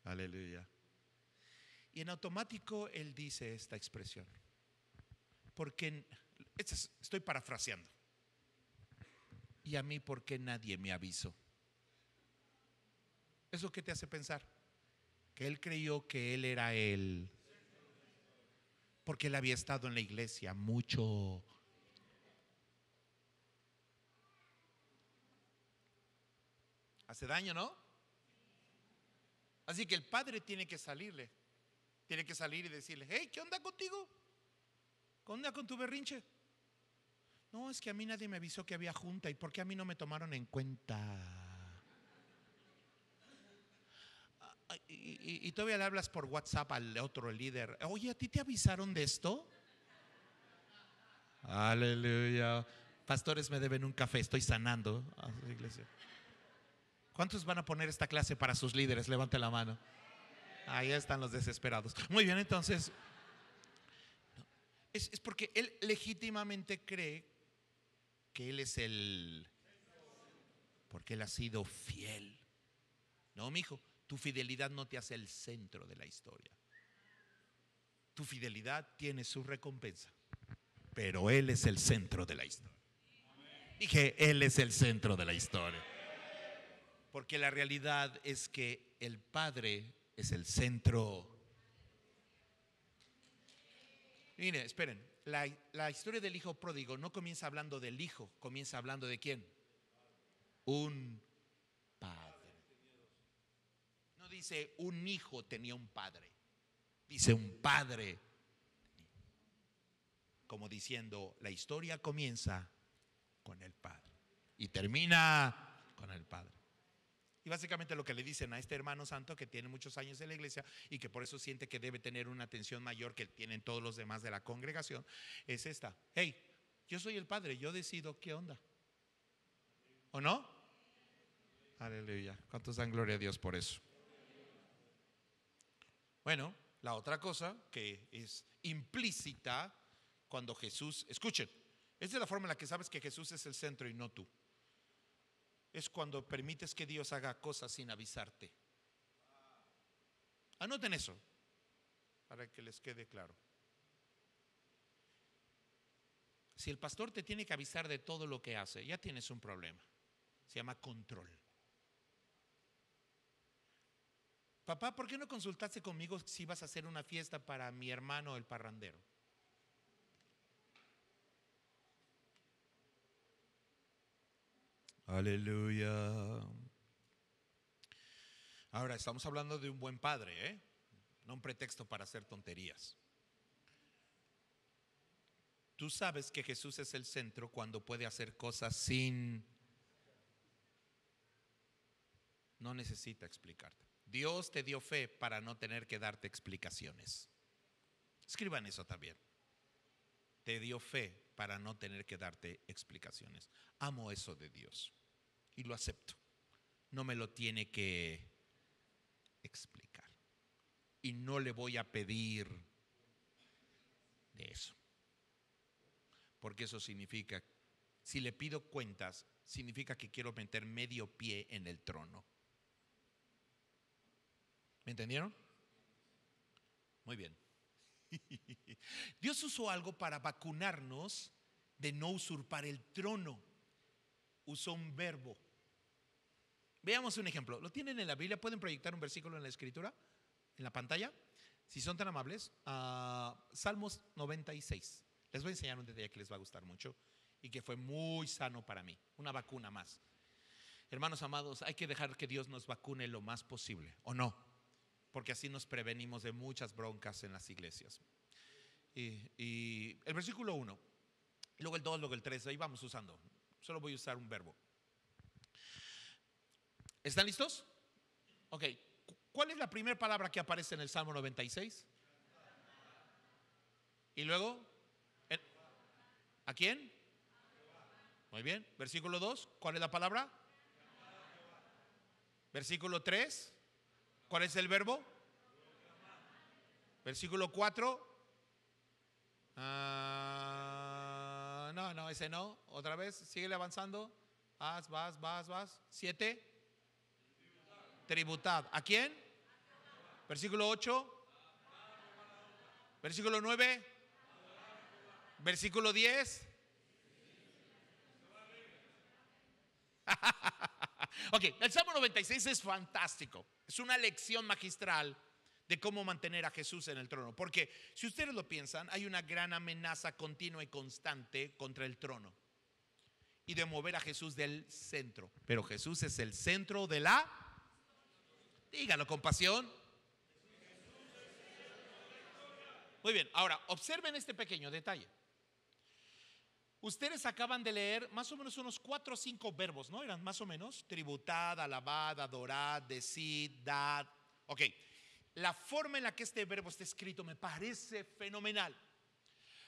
Aleluya. Y en automático él dice esta expresión: porque, estoy parafraseando, ¿y a mí por qué nadie me avisó? ¿Eso qué te hace pensar? Que él creyó que él era él, porque él había estado en la iglesia mucho. Hace daño, ¿no? Así que el padre tiene que salir y decirle: hey, ¿qué onda contigo? ¿Qué onda con tu berrinche? No, es que a mí nadie me avisó que había junta. ¿Y por qué a mí no me tomaron en cuenta? Y todavía le hablas por WhatsApp al otro líder: oye, ¿a ti te avisaron de esto? Aleluya. Pastores, me deben un café, estoy sanando a su iglesia. ¿Cuántos van a poner esta clase para sus líderes? Levante la mano. Ahí están los desesperados. Muy bien, entonces es porque él legítimamente cree que él es porque él ha sido fiel. No, mijo, tu fidelidad no te hace el centro de la historia. Tu fidelidad tiene su recompensa, pero él es el centro de la historia. Dije, él es el centro de la historia. Porque la realidad es que el Padre es el centro. Mire, esperen, la historia del hijo pródigo no comienza hablando del hijo, comienza hablando de quién. Un padre. No dice un hijo tenía un padre, dice un padre. Como diciendo, la historia comienza con el padre y termina con el padre. Y básicamente lo que le dicen a este hermano santo que tiene muchos años en la iglesia y que por eso siente que debe tener una atención mayor que tienen todos los demás de la congregación es esta: hey, yo soy el padre, yo decido qué onda. ¿O no? Aleluya. ¿Cuántos dan gloria a Dios por eso? Bueno, la otra cosa que es implícita cuando Jesús, escuchen, esta es la forma en la que sabes que Jesús es el centro y no tú. Es cuando permites que Dios haga cosas sin avisarte. Anoten eso para que les quede claro. Si el pastor te tiene que avisar de todo lo que hace, ya tienes un problema. Se llama control. Papá, ¿por qué no consultaste conmigo si vas a hacer una fiesta para mi hermano el parrandero? Aleluya. Ahora estamos hablando de un buen padre, ¿eh? No un pretexto para hacer tonterías. Tú sabes que Jesús es el centro cuando puede hacer cosas sin... No necesita explicarte. Dios te dio fe para no tener que darte explicaciones. Escriban eso también. Te dio fe para no tener que darte explicaciones. Amo eso de Dios y lo acepto. No me lo tiene que explicar. Y no le voy a pedir de eso. Porque eso significa, si le pido cuentas, significa que quiero meter medio pie en el trono. ¿Me entendieron? Muy bien. Dios usó algo para vacunarnos de no usurpar el trono. Usó un verbo. Veamos un ejemplo. ¿Lo tienen en la Biblia? ¿Pueden proyectar un versículo en la escritura? En la pantalla. Si son tan amables. Salmos 96. Les voy a enseñar un detalle que les va a gustar mucho y que fue muy sano para mí. Una vacuna más. Hermanos amados, hay que dejar que Dios nos vacune lo más posible, ¿o no? Porque así nos prevenimos de muchas broncas en las iglesias. Y el versículo 1, luego el 2, luego el 3, ahí vamos usando. Solo voy a usar un verbo. ¿Están listos? Ok. ¿Cuál es la primera palabra que aparece en el Salmo 96? Y luego, ¿a quién? Muy bien. Versículo 2, ¿cuál es la palabra? Versículo 3, ¿cuál es el verbo? Versículo 4. No, ese no. Otra vez, síguele avanzando. Vas. 7. Tributad. ¿A quién? Versículo 8. Versículo 9. Versículo 10. Ok, el Salmo 96 es fantástico. Es una lección magistral de cómo mantener a Jesús en el trono. Porque si ustedes lo piensan, hay una gran amenaza continua y constante contra el trono y de mover a Jesús del centro. Pero Jesús es el centro de la... Dígalo con pasión. Muy bien, ahora observen este pequeño detalle. Ustedes acaban de leer más o menos unos 4 o 5 verbos, ¿no? Eran más o menos: tributad, alabad, adorad, decid, dad. Ok, la forma en la que este verbo está escrito me parece fenomenal.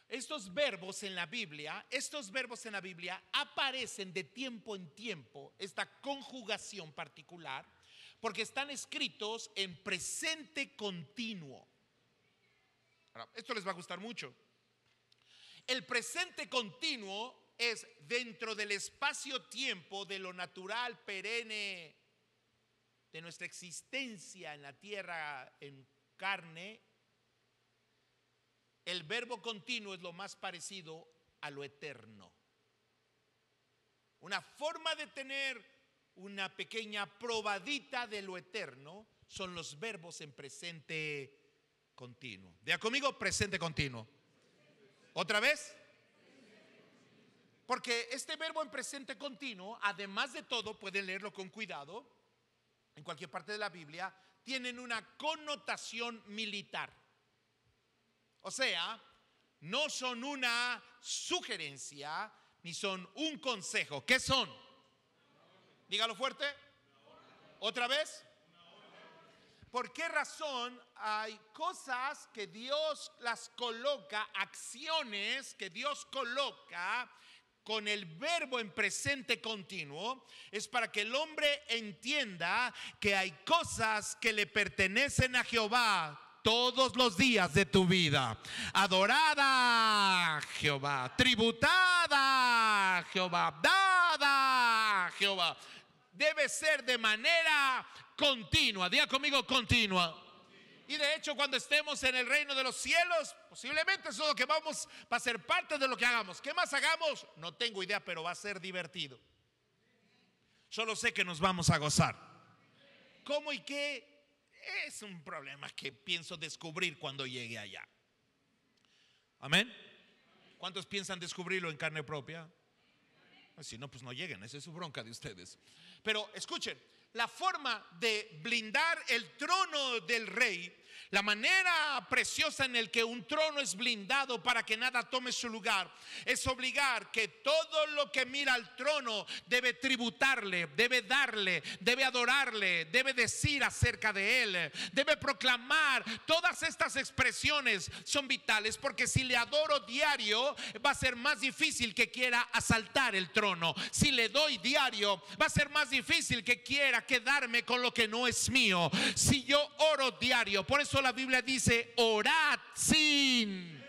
Estos verbos en la Biblia aparecen de tiempo en tiempo, esta conjugación particular, porque están escritos en presente continuo. Ahora, esto les va a gustar mucho. El presente continuo es dentro del espacio-tiempo de lo natural, perenne, de nuestra existencia en la tierra en carne. El verbo continuo es lo más parecido a lo eterno. Una forma de tener una pequeña probadita de lo eterno son los verbos en presente continuo. Diga conmigo, presente continuo. ¿Otra vez? Porque este verbo en presente continuo, además de todo, pueden leerlo con cuidado, en cualquier parte de la Biblia, tienen una connotación militar. O sea, no son una sugerencia ni son un consejo. ¿Qué son? Dígalo fuerte. ¿Otra vez? ¿Por qué razón hay cosas que Dios las coloca, acciones que Dios coloca con el verbo en presente continuo? Es para que el hombre entienda que hay cosas que le pertenecen a Jehová todos los días de tu vida. Adorada a Jehová, tributada a Jehová, dada a Jehová. Debe ser de manera continua. Diga conmigo, continua. Y de hecho, cuando estemos en el reino de los cielos, posiblemente eso es lo que va a ser parte de lo que hagamos. ¿Qué más hagamos? No tengo idea, pero va a ser divertido. Solo sé que nos vamos a gozar. ¿Cómo y qué? Es un problema que pienso descubrir cuando llegue allá. Amén. ¿Cuántos piensan descubrirlo en carne propia? Si no, pues no lleguen, esa es su bronca de ustedes. Pero escuchen, la forma de blindar el trono del rey, la manera preciosa en el que un trono es blindado para que nada tome su lugar, es obligar que todo lo que mira al trono debe tributarle, debe darle, debe adorarle, debe decir acerca de él, debe proclamar. Todas estas expresiones son vitales, porque si le adoro diario, va a ser más difícil que quiera asaltar el trono. Si le doy diario, va a ser más difícil que quiera quedarme con lo que no es mío. Si yo oro diario, por eso la Biblia dice: orad sin.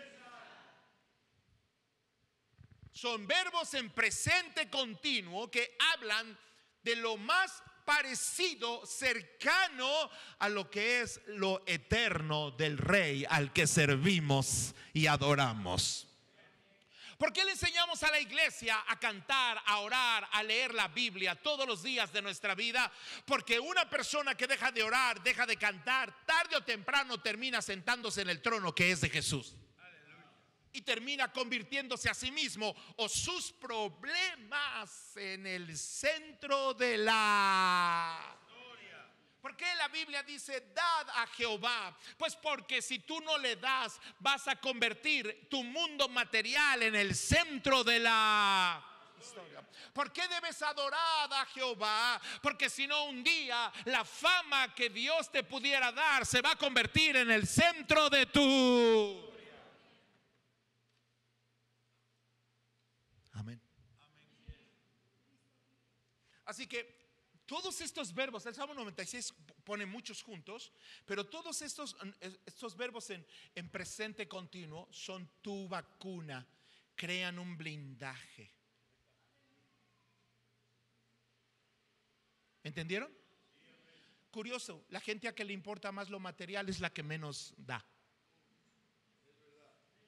Son verbos en presente continuo que hablan de lo más parecido, cercano a lo que es lo eterno del Rey al que servimos y adoramos. ¿Por qué le enseñamos a la iglesia a cantar, a orar, a leer la Biblia todos los días de nuestra vida? Porque una persona que deja de orar, deja de cantar, tarde o temprano termina sentándose en el trono que es de Jesús. Y termina convirtiéndose a sí mismo o sus problemas en el centro de la... ¿Por qué la Biblia dice dad a Jehová? Pues porque si tú no le das, vas a convertir tu mundo material en el centro de la historia. ¿Por qué debes adorar a Jehová? Porque si no, un día la fama que Dios te pudiera dar se va a convertir en el centro de tu... Amén. Así que todos estos verbos, el Salmo 96 pone muchos juntos, pero todos estos verbos en presente continuo son tu vacuna, crean un blindaje. ¿Entendieron? Curioso, la gente a que le importa más lo material es la que menos da,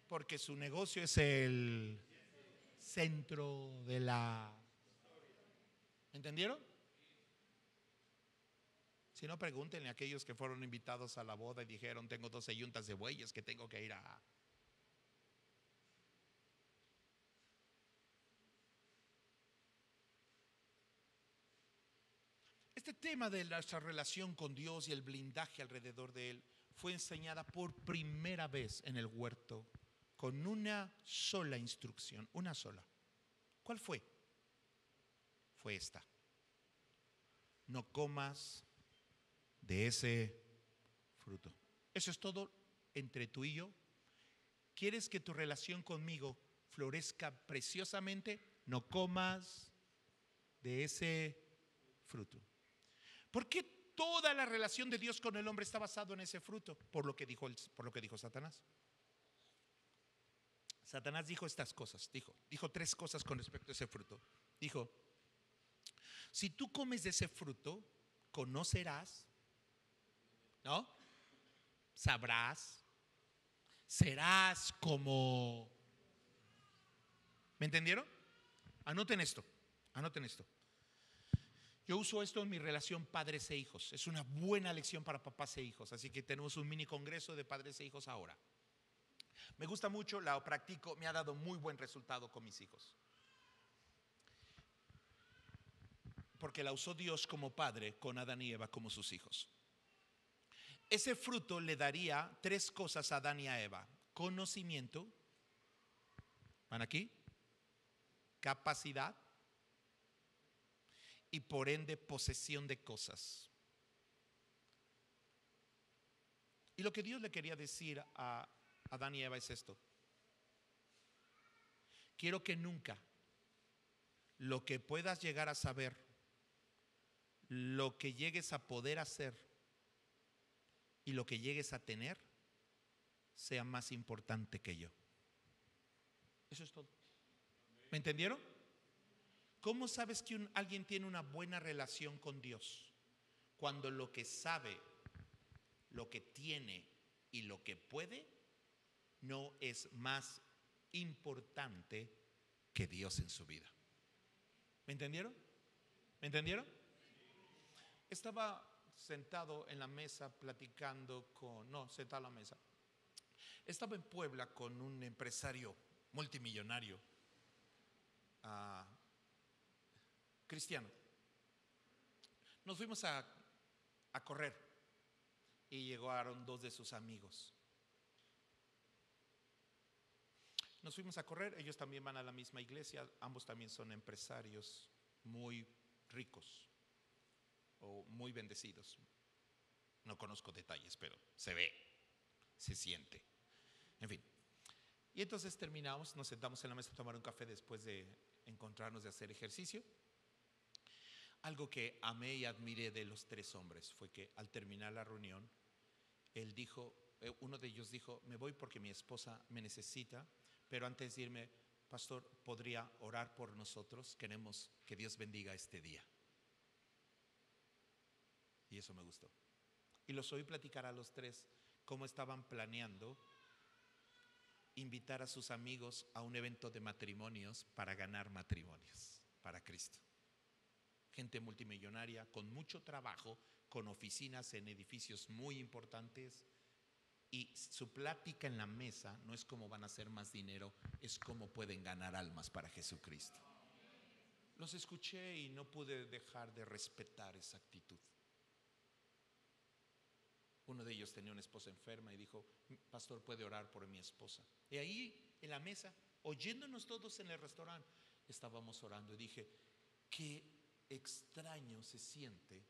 porque su negocio es el centro de la... ¿Entendieron? Si no, pregúntenle a aquellos que fueron invitados a la boda y dijeron: tengo 12 yuntas de bueyes que tengo que ir a... Este tema de nuestra relación con Dios y el blindaje alrededor de Él fue enseñada por primera vez en el huerto con una sola instrucción, una sola. ¿Cuál fue? Fue esta: no comas de ese fruto. Eso es todo entre tú y yo. ¿Quieres que tu relación conmigo florezca preciosamente? No comas de ese fruto. ¿Por qué toda la relación de Dios con el hombre está basado en ese fruto? Por lo que dijo Satanás. Satanás dijo estas cosas, dijo tres cosas con respecto a ese fruto. Dijo: si tú comes de ese fruto, conocerás, ¿no? Sabrás, serás como... ¿Me entendieron? Anoten esto. Yo uso esto en mi relación padres e hijos. Es una buena lección para papás e hijos. Así que tenemos un mini congreso de padres e hijos ahora. Me gusta mucho, la practico, me ha dado muy buen resultado con mis hijos. Porque la usó Dios como padre con Adán y Eva como sus hijos. Ese fruto le daría tres cosas a Adán y a Eva: conocimiento, ¿van aquí? Capacidad y por ende posesión de cosas. Y lo que Dios le quería decir a Adán y Eva es esto: quiero que nunca lo que puedas llegar a saber, lo que llegues a poder hacer y lo que llegues a tener sea más importante que yo. Eso es todo. ¿Me entendieron? ¿Cómo sabes que alguien tiene una buena relación con Dios? Cuando lo que sabe, lo que tiene y lo que puede no es más importante que Dios en su vida. ¿Me entendieron? ¿Me entendieron? Estaba sentado en la mesa platicando sentado a la mesa. Estaba en Puebla con un empresario multimillonario, cristiano. Nos fuimos a correr y llegaron dos de sus amigos. Nos fuimos a correr, ellos también van a la misma iglesia, ambos también son empresarios muy ricos o muy bendecidos. No conozco detalles, pero se ve, se siente. En fin. Y entonces terminamos, nos sentamos en la mesa a tomar un café después de encontrarnos, de hacer ejercicio. Algo que amé y admiré de los tres hombres fue que al terminar la reunión, uno de ellos dijo: me voy porque mi esposa me necesita, pero antes de irme, pastor, ¿podría orar por nosotros? Queremos que Dios bendiga este día. Y eso me gustó. Y los oí platicar a los tres cómo estaban planeando invitar a sus amigos a un evento de matrimonios para ganar matrimonios para Cristo. Gente multimillonaria con mucho trabajo, con oficinas en edificios muy importantes, y su plática en la mesa no es cómo van a hacer más dinero, es cómo pueden ganar almas para Jesucristo. Los escuché y no pude dejar de respetar esa actitud. Uno de ellos tenía una esposa enferma y dijo: pastor, ¿puede orar por mi esposa? Y ahí en la mesa, oyéndonos todos en el restaurante, estábamos orando. Y dije: qué extraño se siente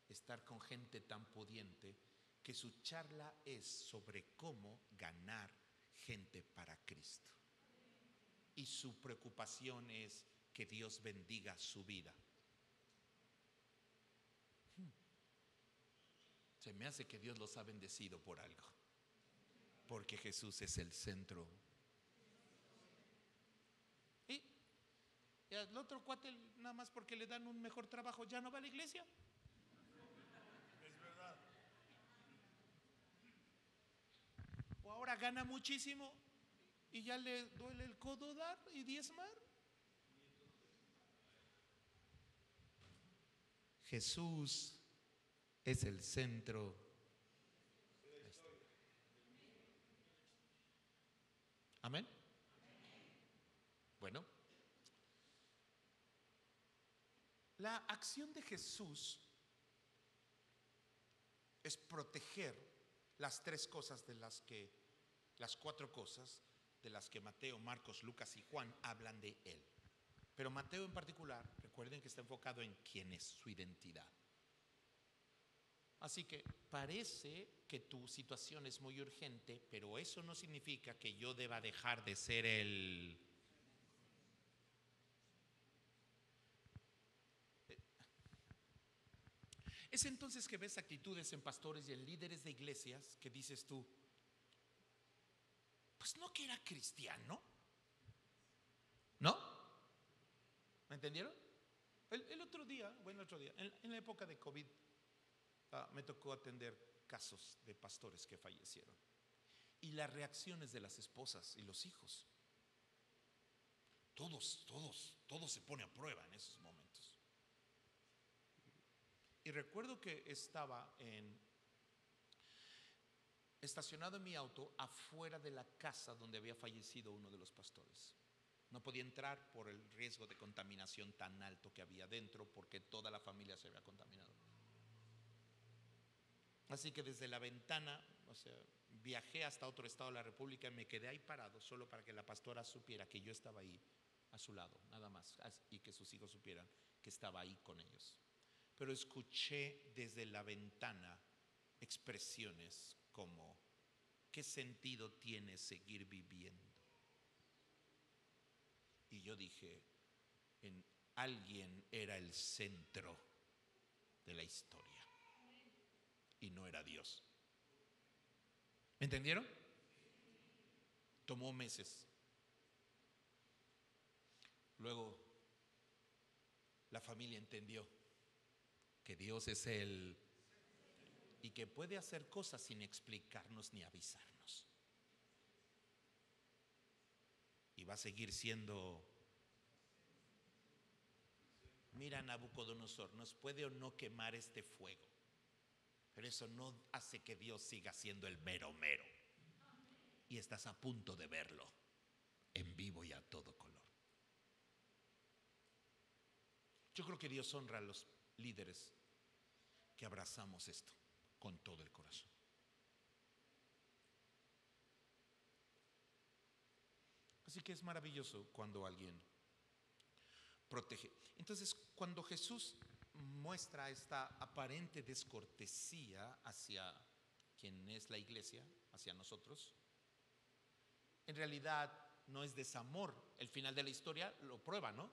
estar con gente tan pudiente que su charla es sobre cómo ganar gente para Cristo. Y su preocupación es que Dios bendiga su vida. Se me hace que Dios los ha bendecido por algo, porque Jesús es el centro. Y al otro cuate, nada más porque le dan un mejor trabajo, ya no va a la iglesia. Es verdad. O ahora gana muchísimo y ya le duele el codo dar y diezmar. Jesús es el centro. Amén. Bueno, la acción de Jesús es proteger las cuatro cosas de las que Mateo, Marcos, Lucas y Juan hablan de él. Pero Mateo en particular, recuerden que está enfocado en quién es su identidad. Así que parece que tu situación es muy urgente, pero eso no significa que yo deba dejar de ser el... Es entonces que ves actitudes en pastores y en líderes de iglesias que dices tú: pues no que era cristiano, ¿no? ¿Me entendieron? El otro día, en la época de COVID, me tocó atender casos de pastores que fallecieron y las reacciones de las esposas y los hijos. Todo se pone a prueba en esos momentos. Y recuerdo que estaba estacionado en mi auto afuera de la casa donde había fallecido uno de los pastores. No podía entrar por el riesgo de contaminación tan alto que había dentro, porque toda la familia se había contaminado. Así que desde la ventana, viajé hasta otro estado de la República y me quedé ahí parado solo para que la pastora supiera que yo estaba ahí a su lado, nada más, y que sus hijos supieran que estaba ahí con ellos. Pero escuché desde la ventana expresiones como, ¿qué sentido tiene seguir viviendo? Y yo dije, alguien era el centro de la historia y no era Dios. ¿Me entendieron? Tomó meses. Luego la familia entendió que Dios es Él y que puede hacer cosas sin explicarnos ni avisarnos. Y va a seguir siendo. Mira, Nabucodonosor, nos puede o no quemar este fuego, pero eso no hace que Dios siga siendo el mero mero. Y estás a punto de verlo en vivo y a todo color. Yo creo que Dios honra a los líderes que abrazamos esto con todo el corazón. Así que es maravilloso cuando alguien protege. Entonces, cuando Jesús muestra esta aparente descortesía hacia quien es la iglesia, hacia nosotros, en realidad no es desamor. El final de la historia lo prueba, ¿no?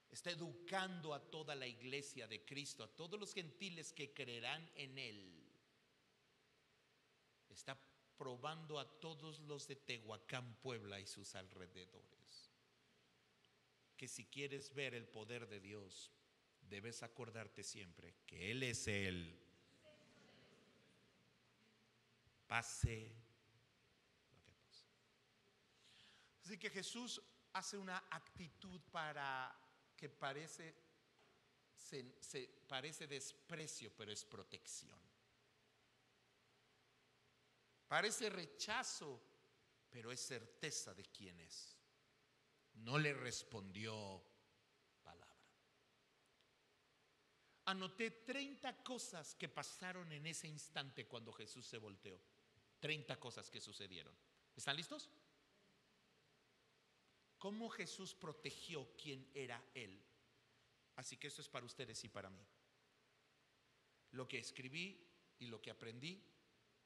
Está educando a toda la iglesia de Cristo, a todos los gentiles que creerán en Él. Está probando a todos los de Tehuacán, Puebla y sus alrededores, que si quieres ver el poder de Dios, debes acordarte siempre que Él es Él. Pase lo que pase. Así que Jesús hace una actitud que parece desprecio, pero es protección. Parece rechazo, pero es certeza de quién es. No le respondió palabra. Anoté 30 cosas que pasaron en ese instante cuando Jesús se volteó. 30 cosas que sucedieron. ¿Están listos? ¿Cómo Jesús protegió quién era Él? Así que esto es para ustedes y para mí. Lo que escribí y lo que aprendí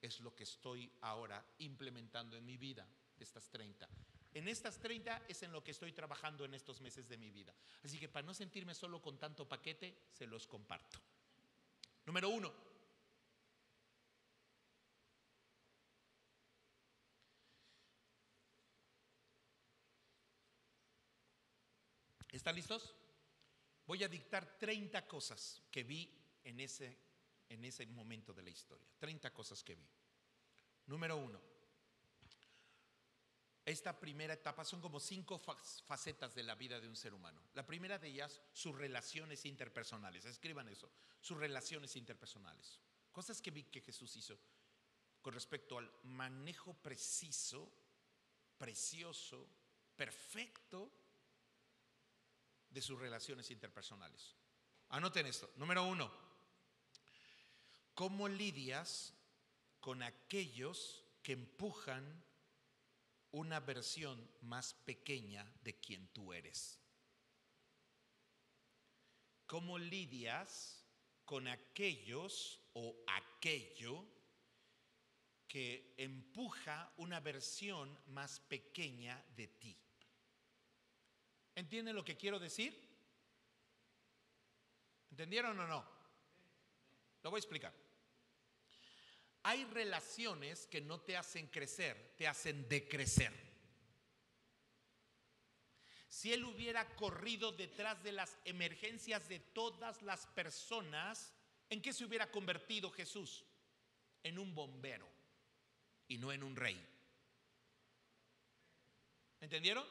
es lo que estoy ahora implementando en mi vida, de estas 30. En estas 30 es en lo que estoy trabajando en estos meses de mi vida. Así que para no sentirme solo con tanto paquete, se los comparto. Número 1. ¿Están listos? Voy a dictar 30 cosas que vi en ese momento de la historia. 30 cosas que vi. Número 1. Esta primera etapa son como 5 facetas de la vida de un ser humano. La primera de ellas, sus relaciones interpersonales. Escriban eso, sus relaciones interpersonales. Cosas que vi que Jesús hizo con respecto al manejo preciso, precioso, perfecto de sus relaciones interpersonales. Anoten esto. Número 1. ¿Cómo lidias con aquellos que empujan una versión más pequeña de quien tú eres? ¿Cómo lidias con aquellos o aquello que empuja una versión más pequeña de ti? ¿Entienden lo que quiero decir? ¿Entendieron o no? Lo voy a explicar. Hay relaciones que no te hacen crecer, te hacen decrecer. Si Él hubiera corrido detrás de las emergencias de todas las personas, ¿en qué se hubiera convertido Jesús? En un bombero y no en un rey. ¿Entendieron?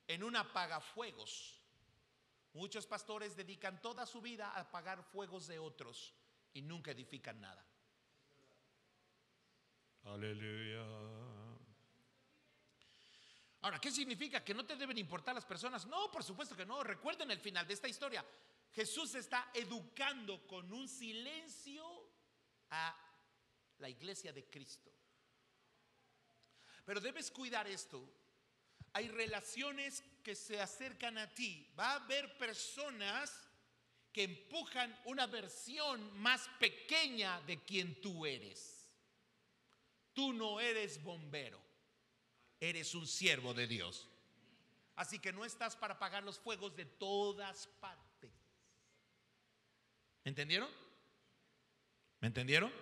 En un apagafuegos. Muchos pastores dedican toda su vida a apagar fuegos de otros y nunca edifican nada. Aleluya. Ahora, ¿qué significa? ¿Que no te deben importar las personas? No, por supuesto que no. Recuerden el final de esta historia. Jesús está educando con un silencio a la iglesia de Cristo. Pero debes cuidar esto. Hay relaciones que se acercan a ti. Va a haber personas que empujan una versión más pequeña de quien tú eres. Tú no eres bombero, eres un siervo de Dios. Así que no estás para apagar los fuegos de todas partes. ¿Me entendieron? ¿Me entendieron?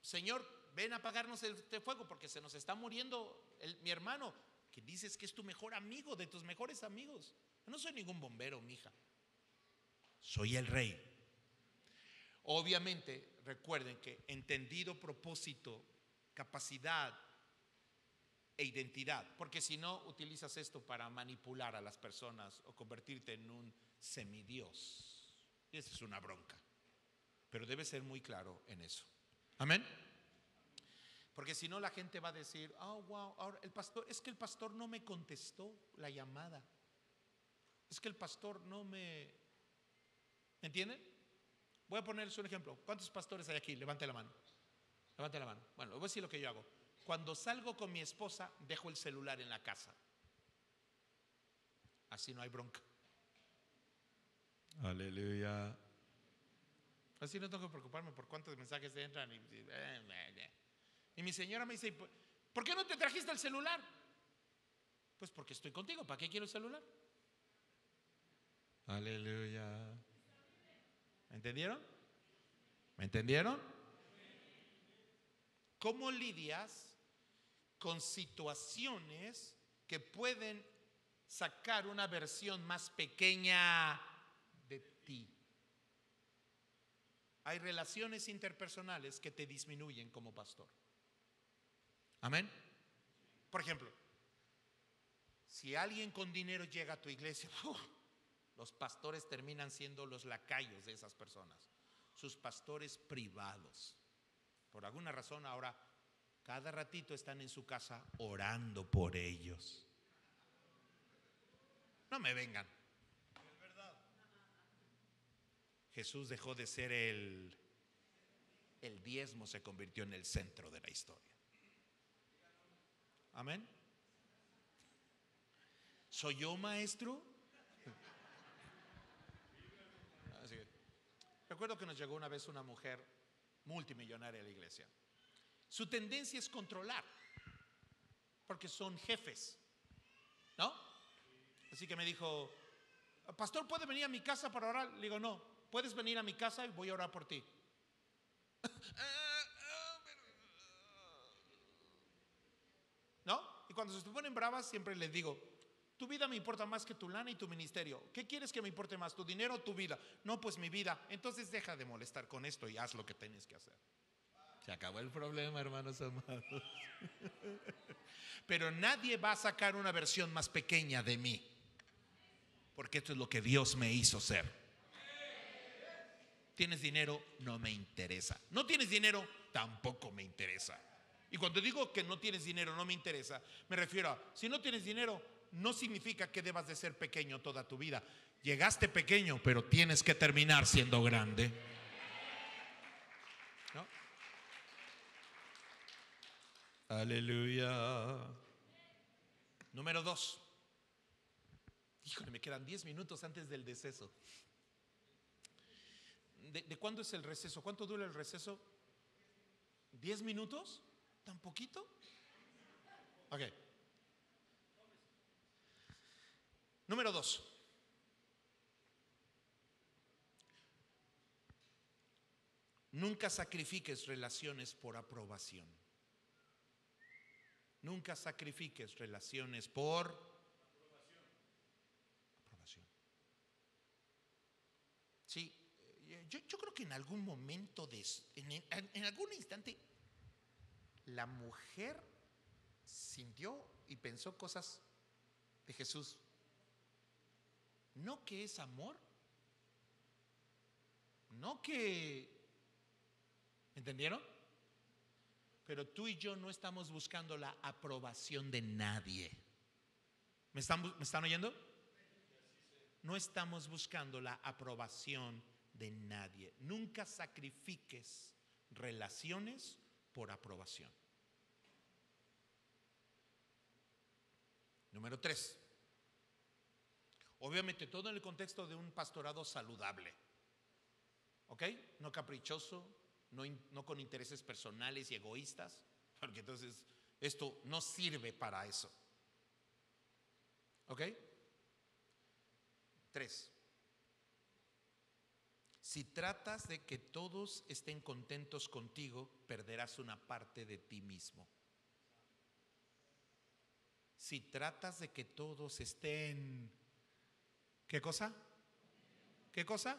Señor, ven a apagarnos este fuego porque se nos está muriendo mi hermano, que dices que es tu mejor amigo, de tus mejores amigos. Yo no soy ningún bombero, mija. Soy el rey. Obviamente, recuerden que entendido propósito, capacidad e identidad, porque si no utilizas esto para manipular a las personas o convertirte en un semidios, y esa es una bronca. Pero debes ser muy claro en eso. Amén. Porque si no la gente va a decir, oh wow, ahora el pastor, es que el pastor no me contestó la llamada. Es que el pastor no ¿me entienden? Voy a ponerles un ejemplo. ¿Cuántos pastores hay aquí? Levante la mano. Levante la mano. Bueno, les voy a decir lo que yo hago. Cuando salgo con mi esposa, dejo el celular en la casa. Así no hay bronca. Aleluya. Así no tengo que preocuparme por cuántos mensajes entran. Y mi señora me dice, ¿por qué no te trajiste el celular? Pues porque estoy contigo. ¿Para qué quiero el celular? Aleluya. ¿Me entendieron? ¿Me entendieron? ¿Cómo lidias con situaciones que pueden sacar una versión más pequeña de ti? Hay relaciones interpersonales que te disminuyen como pastor. Amén. Por ejemplo, si alguien con dinero llega a tu iglesia, los pastores terminan siendo los lacayos de esas personas, sus pastores privados. Por alguna razón ahora cada ratito están en su casa orando por ellos. No me vengan. Jesús dejó de ser el diezmo, se convirtió en el centro de la historia. Amén. ¿Soy yo maestro? Así que, recuerdo que nos llegó una vez una mujer multimillonaria a la iglesia. Su tendencia es controlar, porque son jefes, ¿no? Así que me dijo, pastor, ¿puede venir a mi casa para orar? Le digo, no, puedes venir a mi casa y voy a orar por ti. ¿No? Y cuando se ponen bravas siempre les digo, tu vida me importa más que tu lana y tu ministerio. ¿Qué quieres que me importe más, tu dinero o tu vida? No, pues mi vida. Entonces deja de molestar con esto y haz lo que tienes que hacer. Se acabó el problema, hermanos amados. Pero nadie va a sacar una versión más pequeña de mí, porque esto es lo que Dios me hizo ser. ¿Tienes dinero? No me interesa. ¿No tienes dinero? Tampoco me interesa. Y cuando digo que no tienes dinero, no me interesa, me refiero a, si no tienes dinero, no significa que debas de ser pequeño toda tu vida. Llegaste pequeño, pero tienes que terminar siendo grande. ¿No? Aleluya. Número 2. Híjole, me quedan 10 minutos antes del deceso. ¿De cuándo es el receso? ¿Cuánto dura el receso? ¿10 minutos? ¿Tan poquito? Ok. Número 2. Nunca sacrifiques relaciones por aprobación. Nunca sacrifiques relaciones por aprobación. Sí, yo creo que en algún momento, en algún instante, la mujer sintió y pensó cosas de Jesús. No que es amor, no que, ¿entendieron? Pero tú y yo no estamos buscando la aprobación de nadie. ¿Me están oyendo? No estamos buscando la aprobación de nadie. Nunca sacrifiques relaciones por aprobación. Número 3. Obviamente todo en el contexto de un pastorado saludable, ¿ok? No caprichoso, no con intereses personales y egoístas, porque entonces esto no sirve para eso, ¿ok? 3. Si tratas de que todos estén contentos contigo, perderás una parte de ti mismo. Si tratas de que todos estén, ¿qué cosa? ¿Qué cosa?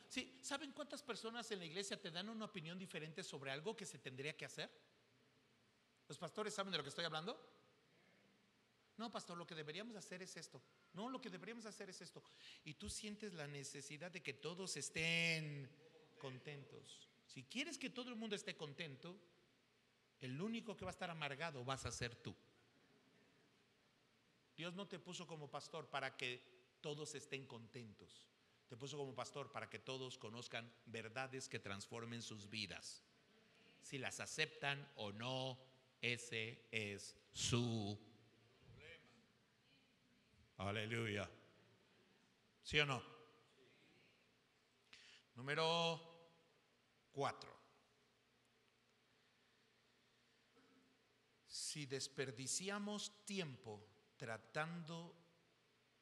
Sí, ¿saben cuántas personas en la iglesia te dan una opinión diferente sobre algo que se tendría que hacer? ¿Los pastores saben de lo que estoy hablando? No, pastor, lo que deberíamos hacer es esto. No, lo que deberíamos hacer es esto. Y tú sientes la necesidad de que todos estén contentos. Si quieres que todo el mundo esté contento, el único que va a estar amargado vas a ser tú. Dios no te puso como pastor para que todos estén contentos. Te puso como pastor para que todos conozcan verdades que transformen sus vidas. Si las aceptan o no, ese es su problema. Aleluya. ¿Sí o no? Número 4. Si desperdiciamos tiempo tratando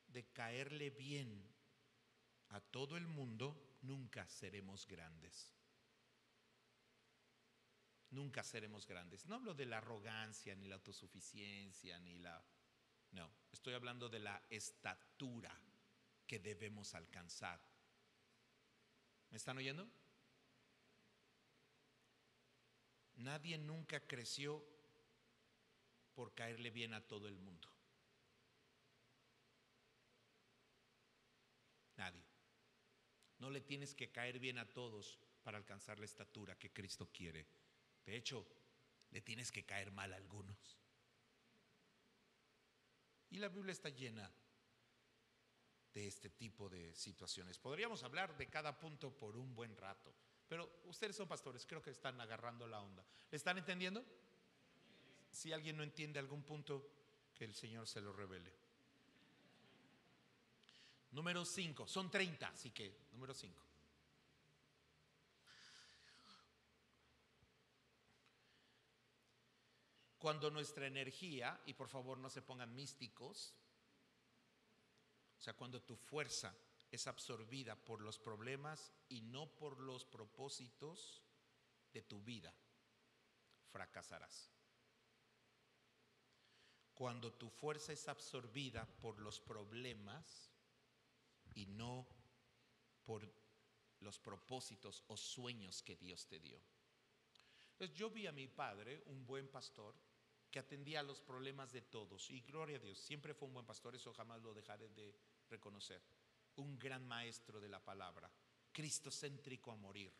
de caerle bien a todo el mundo, nunca seremos grandes. Nunca seremos grandes. No hablo de la arrogancia, ni la autosuficiencia, No, estoy hablando de la estatura que debemos alcanzar. ¿Me están oyendo? Nadie nunca creció por caerle bien a todo el mundo. Nadie. No le tienes que caer bien a todos para alcanzar la estatura que Cristo quiere. De hecho, le tienes que caer mal a algunos. Y la Biblia está llena de este tipo de situaciones. Podríamos hablar de cada punto por un buen rato, pero ustedes son pastores, creo que están agarrando la onda. ¿Le están entendiendo? Si alguien no entiende algún punto, que el Señor se lo revele. Número 5, son 30, así que número 5. Cuando nuestra energía, y por favor no se pongan místicos, o sea, cuando tu fuerza es absorbida por los problemas y no por los propósitos de tu vida, fracasarás. Cuando tu fuerza es absorbida por los problemas y no por los propósitos o sueños que Dios te dio. Entonces yo vi a mi padre, un buen pastor, que atendía a los problemas de todos, y gloria a Dios, siempre fue un buen pastor, eso jamás lo dejaré de reconocer. Un gran maestro de la palabra, cristocéntrico a morir,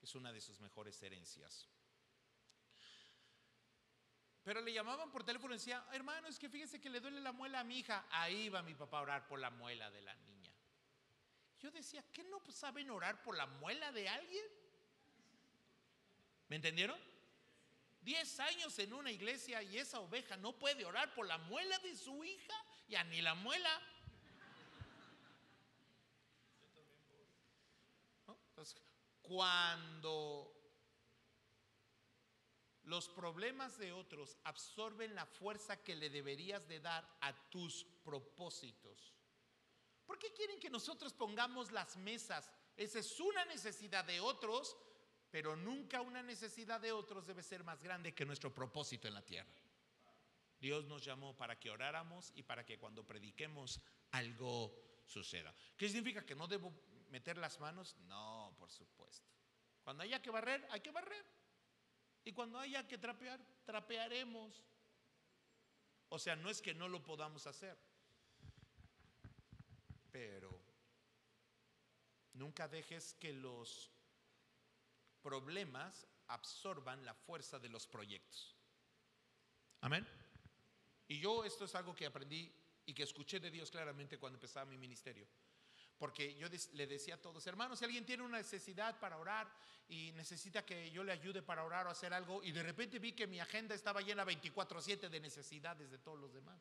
es una de sus mejores herencias. Pero le llamaban por teléfono y decía, hermano, es que fíjese que le duele la muela a mi hija. Ahí va mi papá a orar por la muela de la niña. Yo decía, ¿qué no saben orar por la muela de alguien? ¿Me entendieron? 10 años en una iglesia y esa oveja no puede orar por la muela de su hija, ya ni la muela. ¿No? Entonces, cuando los problemas de otros absorben la fuerza que le deberías de dar a tus propósitos, ¿por qué quieren que nosotros pongamos las mesas? Esa es una necesidad de otros, pero nunca una necesidad de otros debe ser más grande que nuestro propósito en la tierra. Dios nos llamó para que oráramos y para que cuando prediquemos algo suceda. ¿Qué significa? ¿Que no debo meter las manos? No, por supuesto. Cuando haya que barrer, hay que barrer. Y cuando haya que trapear, trapearemos. O sea, no es que no lo podamos hacer, pero nunca dejes que los problemas absorban la fuerza de los proyectos. Amén. Y yo esto es algo que aprendí y que escuché de Dios claramente cuando empezaba mi ministerio. Porque yo le decía a todos, hermanos, si alguien tiene una necesidad para orar y necesita que yo le ayude para orar o hacer algo, y de repente vi que mi agenda estaba llena 24/7 de necesidades de todos los demás.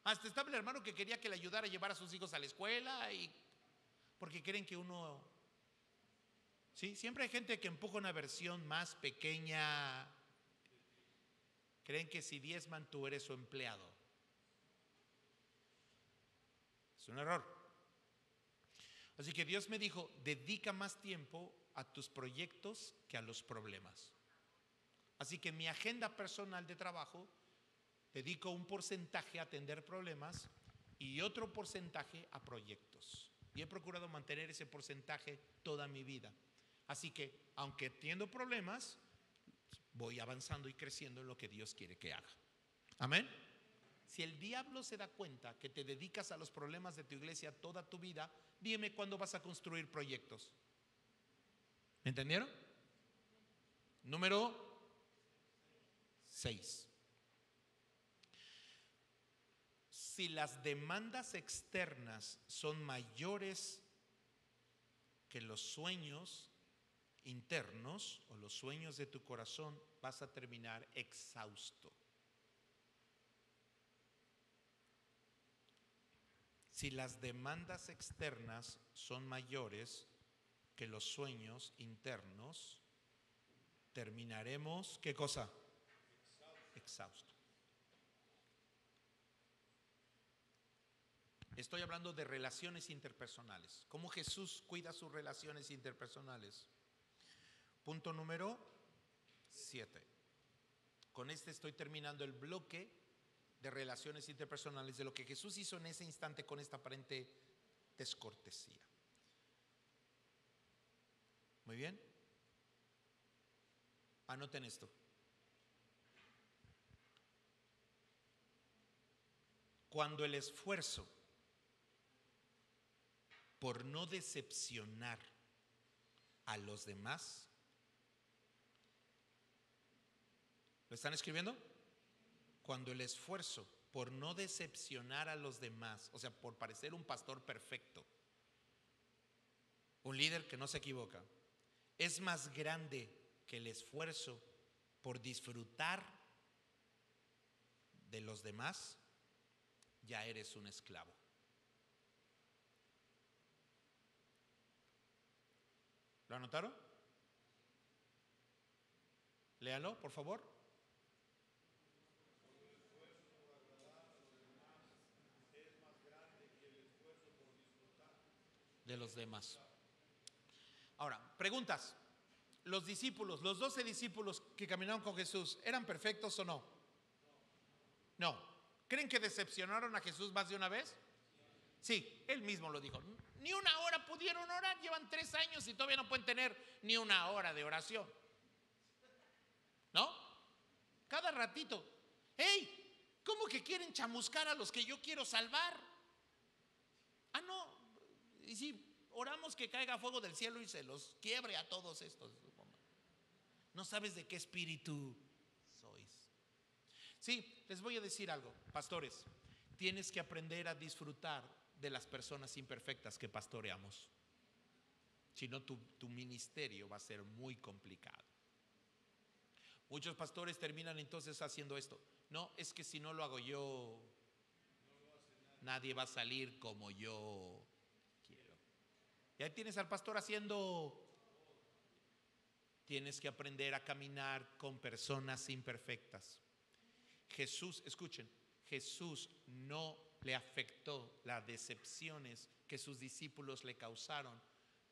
Hasta estaba el hermano que quería que le ayudara a llevar a sus hijos a la escuela, y porque creen que uno, sí, siempre hay gente que empuja una versión más pequeña. Creen que si diezman tú eres su empleado. Es un error. Así que Dios me dijo, dedica más tiempo a tus proyectos que a los problemas. Así que en mi agenda personal de trabajo dedico un porcentaje a atender problemas y otro porcentaje a proyectos. Y he procurado mantener ese porcentaje toda mi vida. Así que, aunque atiendo problemas, voy avanzando y creciendo en lo que Dios quiere que haga. Amén. Si el diablo se da cuenta que te dedicas a los problemas de tu iglesia toda tu vida, dime cuándo vas a construir proyectos. ¿Me entendieron? Número 6. Si las demandas externas son mayores que los sueños internos o los sueños de tu corazón, vas a terminar exhausto. Si las demandas externas son mayores que los sueños internos, terminaremos, ¿qué cosa? Exhausto. Estoy hablando de relaciones interpersonales. ¿Cómo Jesús cuida sus relaciones interpersonales? Punto número 7. Con este estoy terminando el bloque de relaciones interpersonales, de lo que Jesús hizo en ese instante con esta aparente descortesía. Muy bien. Anoten esto. Cuando el esfuerzo por no decepcionar a los demás, ¿lo están escribiendo? Cuando el esfuerzo por no decepcionar a los demás, o sea, por parecer un pastor perfecto, un líder que no se equivoca, es más grande que el esfuerzo por disfrutar de los demás, ya eres un esclavo. ¿Lo anotaron? Léalo, por favor. De los demás. Ahora, preguntas. Los discípulos, los 12 discípulos que caminaron con Jesús, ¿eran perfectos o no? No. ¿Creen que decepcionaron a Jesús más de una vez? Sí, él mismo lo dijo. Ni una hora pudieron orar, llevan 3 años y todavía no pueden tener ni una hora de oración. ¿No? Cada ratito. ¡Hey! ¿Cómo que quieren chamuscar a los que yo quiero salvar? Ah, no. Y si oramos que caiga fuego del cielo y se los quiebre a todos estos. No sabes de qué espíritu sois. Sí, les voy a decir algo, pastores. Tienes que aprender a disfrutar de las personas imperfectas que pastoreamos. Si no, tu ministerio va a ser muy complicado. Muchos pastores terminan entonces haciendo esto. No, es que si no lo hago yo, nadie va a salir como yo quiero. Y ahí tienes al pastor haciendo. Tienes que aprender a caminar con personas imperfectas. Jesús, escuchen, Jesús no le afectó las decepciones que sus discípulos le causaron.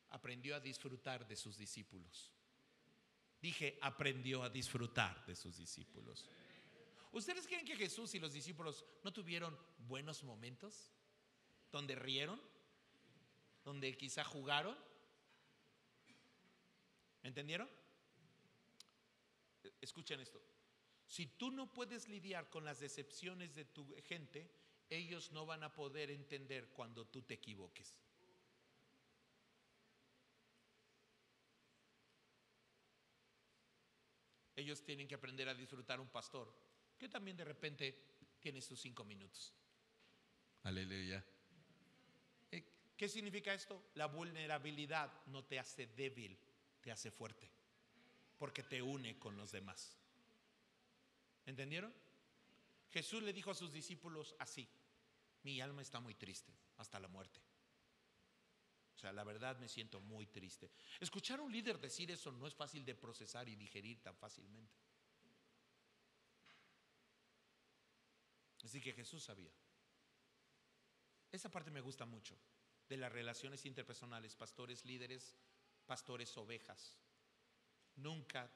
Aprendió a disfrutar de sus discípulos. Dije, aprendió a disfrutar de sus discípulos. ¿Ustedes creen que Jesús y los discípulos no tuvieron buenos momentos? ¿Donde rieron? ¿Donde quizá jugaron? ¿Entendieron? Escuchen esto. Si tú no puedes lidiar con las decepciones de tu gente, ellos no van a poder entender cuando tú te equivoques. Ellos tienen que aprender a disfrutar un pastor que también de repente tiene sus 5 minutos. Aleluya. ¿Qué significa esto? La vulnerabilidad no te hace débil, te hace fuerte, porque te une con los demás. ¿Entendieron? Jesús le dijo a sus discípulos así: mi alma está muy triste hasta la muerte. O sea, la verdad me siento muy triste. Escuchar a un líder decir eso no es fácil de procesar y digerir tan fácilmente. Así que Jesús sabía. Esa parte me gusta mucho, de las relaciones interpersonales, pastores, líderes, pastores, ovejas. Nunca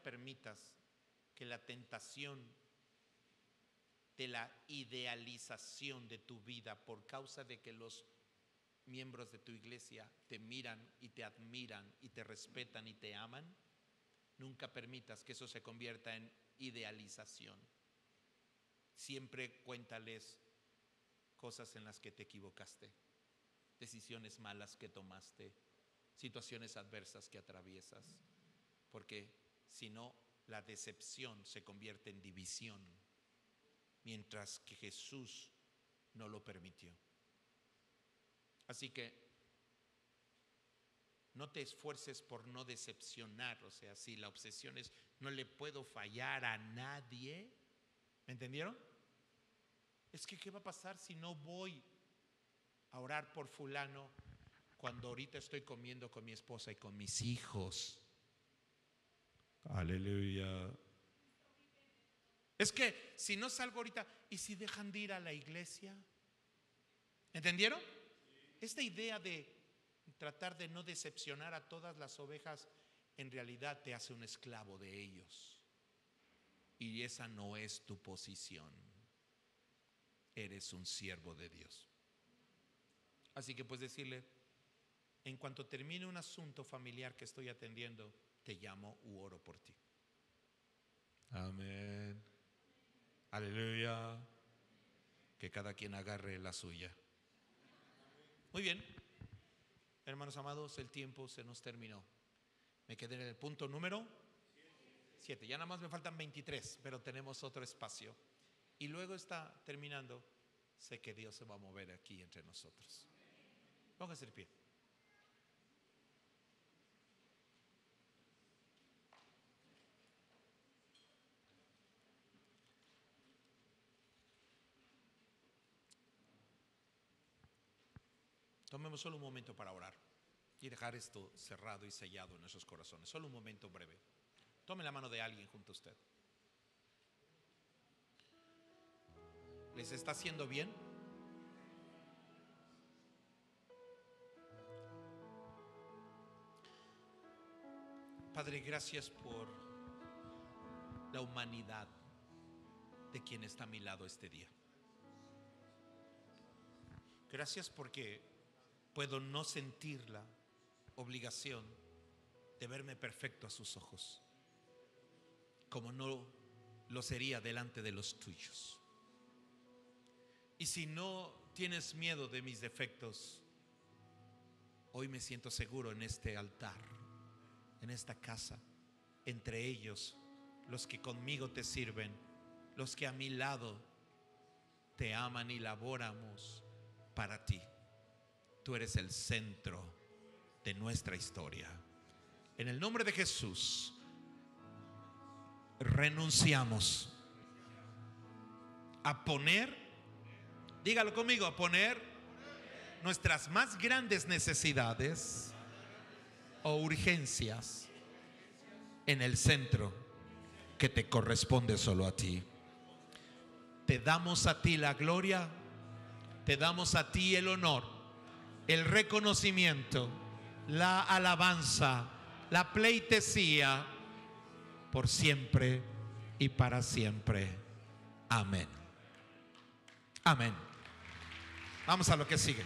permitas que la tentación de la idealización de tu vida por causa de que los miembros de tu iglesia te miran y te admiran y te respetan y te aman, nunca permitas que eso se convierta en idealización. Siempre cuéntales cosas en las que te equivocaste, decisiones malas que tomaste, situaciones adversas que atraviesas, porque si no, la decepción se convierte en división, mientras que Jesús no lo permitió. Así que no te esfuerces por no decepcionar. O sea, si la obsesión es no le puedo fallar a nadie, ¿me entendieron? Es que ¿qué va a pasar si no voy a orar por fulano cuando ahorita estoy comiendo con mi esposa y con mis hijos? Aleluya. Es que si no salgo ahorita, ¿y si dejan de ir a la iglesia? ¿Entendieron? Esta idea de tratar de no decepcionar a todas las ovejas en realidad te hace un esclavo de ellos. Y esa no es tu posición. Eres un siervo de Dios. Así que puedes decirle, en cuanto termine un asunto familiar que estoy atendiendo, te llamo u oro por ti. Amén. Aleluya. Que cada quien agarre la suya. Muy bien, hermanos amados, el tiempo se nos terminó. Me quedé en el punto número 7. Ya nada más me faltan 23, pero tenemos otro espacio. Y luego está terminando. Sé que Dios se va a mover aquí entre nosotros. Póngase de pie. Tomemos solo un momento para orar y dejar esto cerrado y sellado en nuestros corazones. Solo un momento breve. Tome la mano de alguien junto a usted. ¿Les está haciendo bien? Padre, gracias por la humanidad de quien está a mi lado este día. Gracias porque puedo no sentir la obligación de verme perfecto a sus ojos, como no lo sería delante de los tuyos. Y si no tienes miedo de mis defectos, hoy me siento seguro en este altar, en esta casa, entre ellos, los que conmigo te sirven, los que a mi lado te aman y laboramos para ti. Tú eres el centro de nuestra historia. En el nombre de Jesús, renunciamos a poner, dígalo conmigo, a poner nuestras más grandes necesidades o urgencias en el centro que te corresponde solo a ti. Te damos a ti la gloria, te damos a ti el honor, el reconocimiento, la alabanza, la pleitesía por siempre y para siempre. Amén. Amén. Vamos a lo que sigue.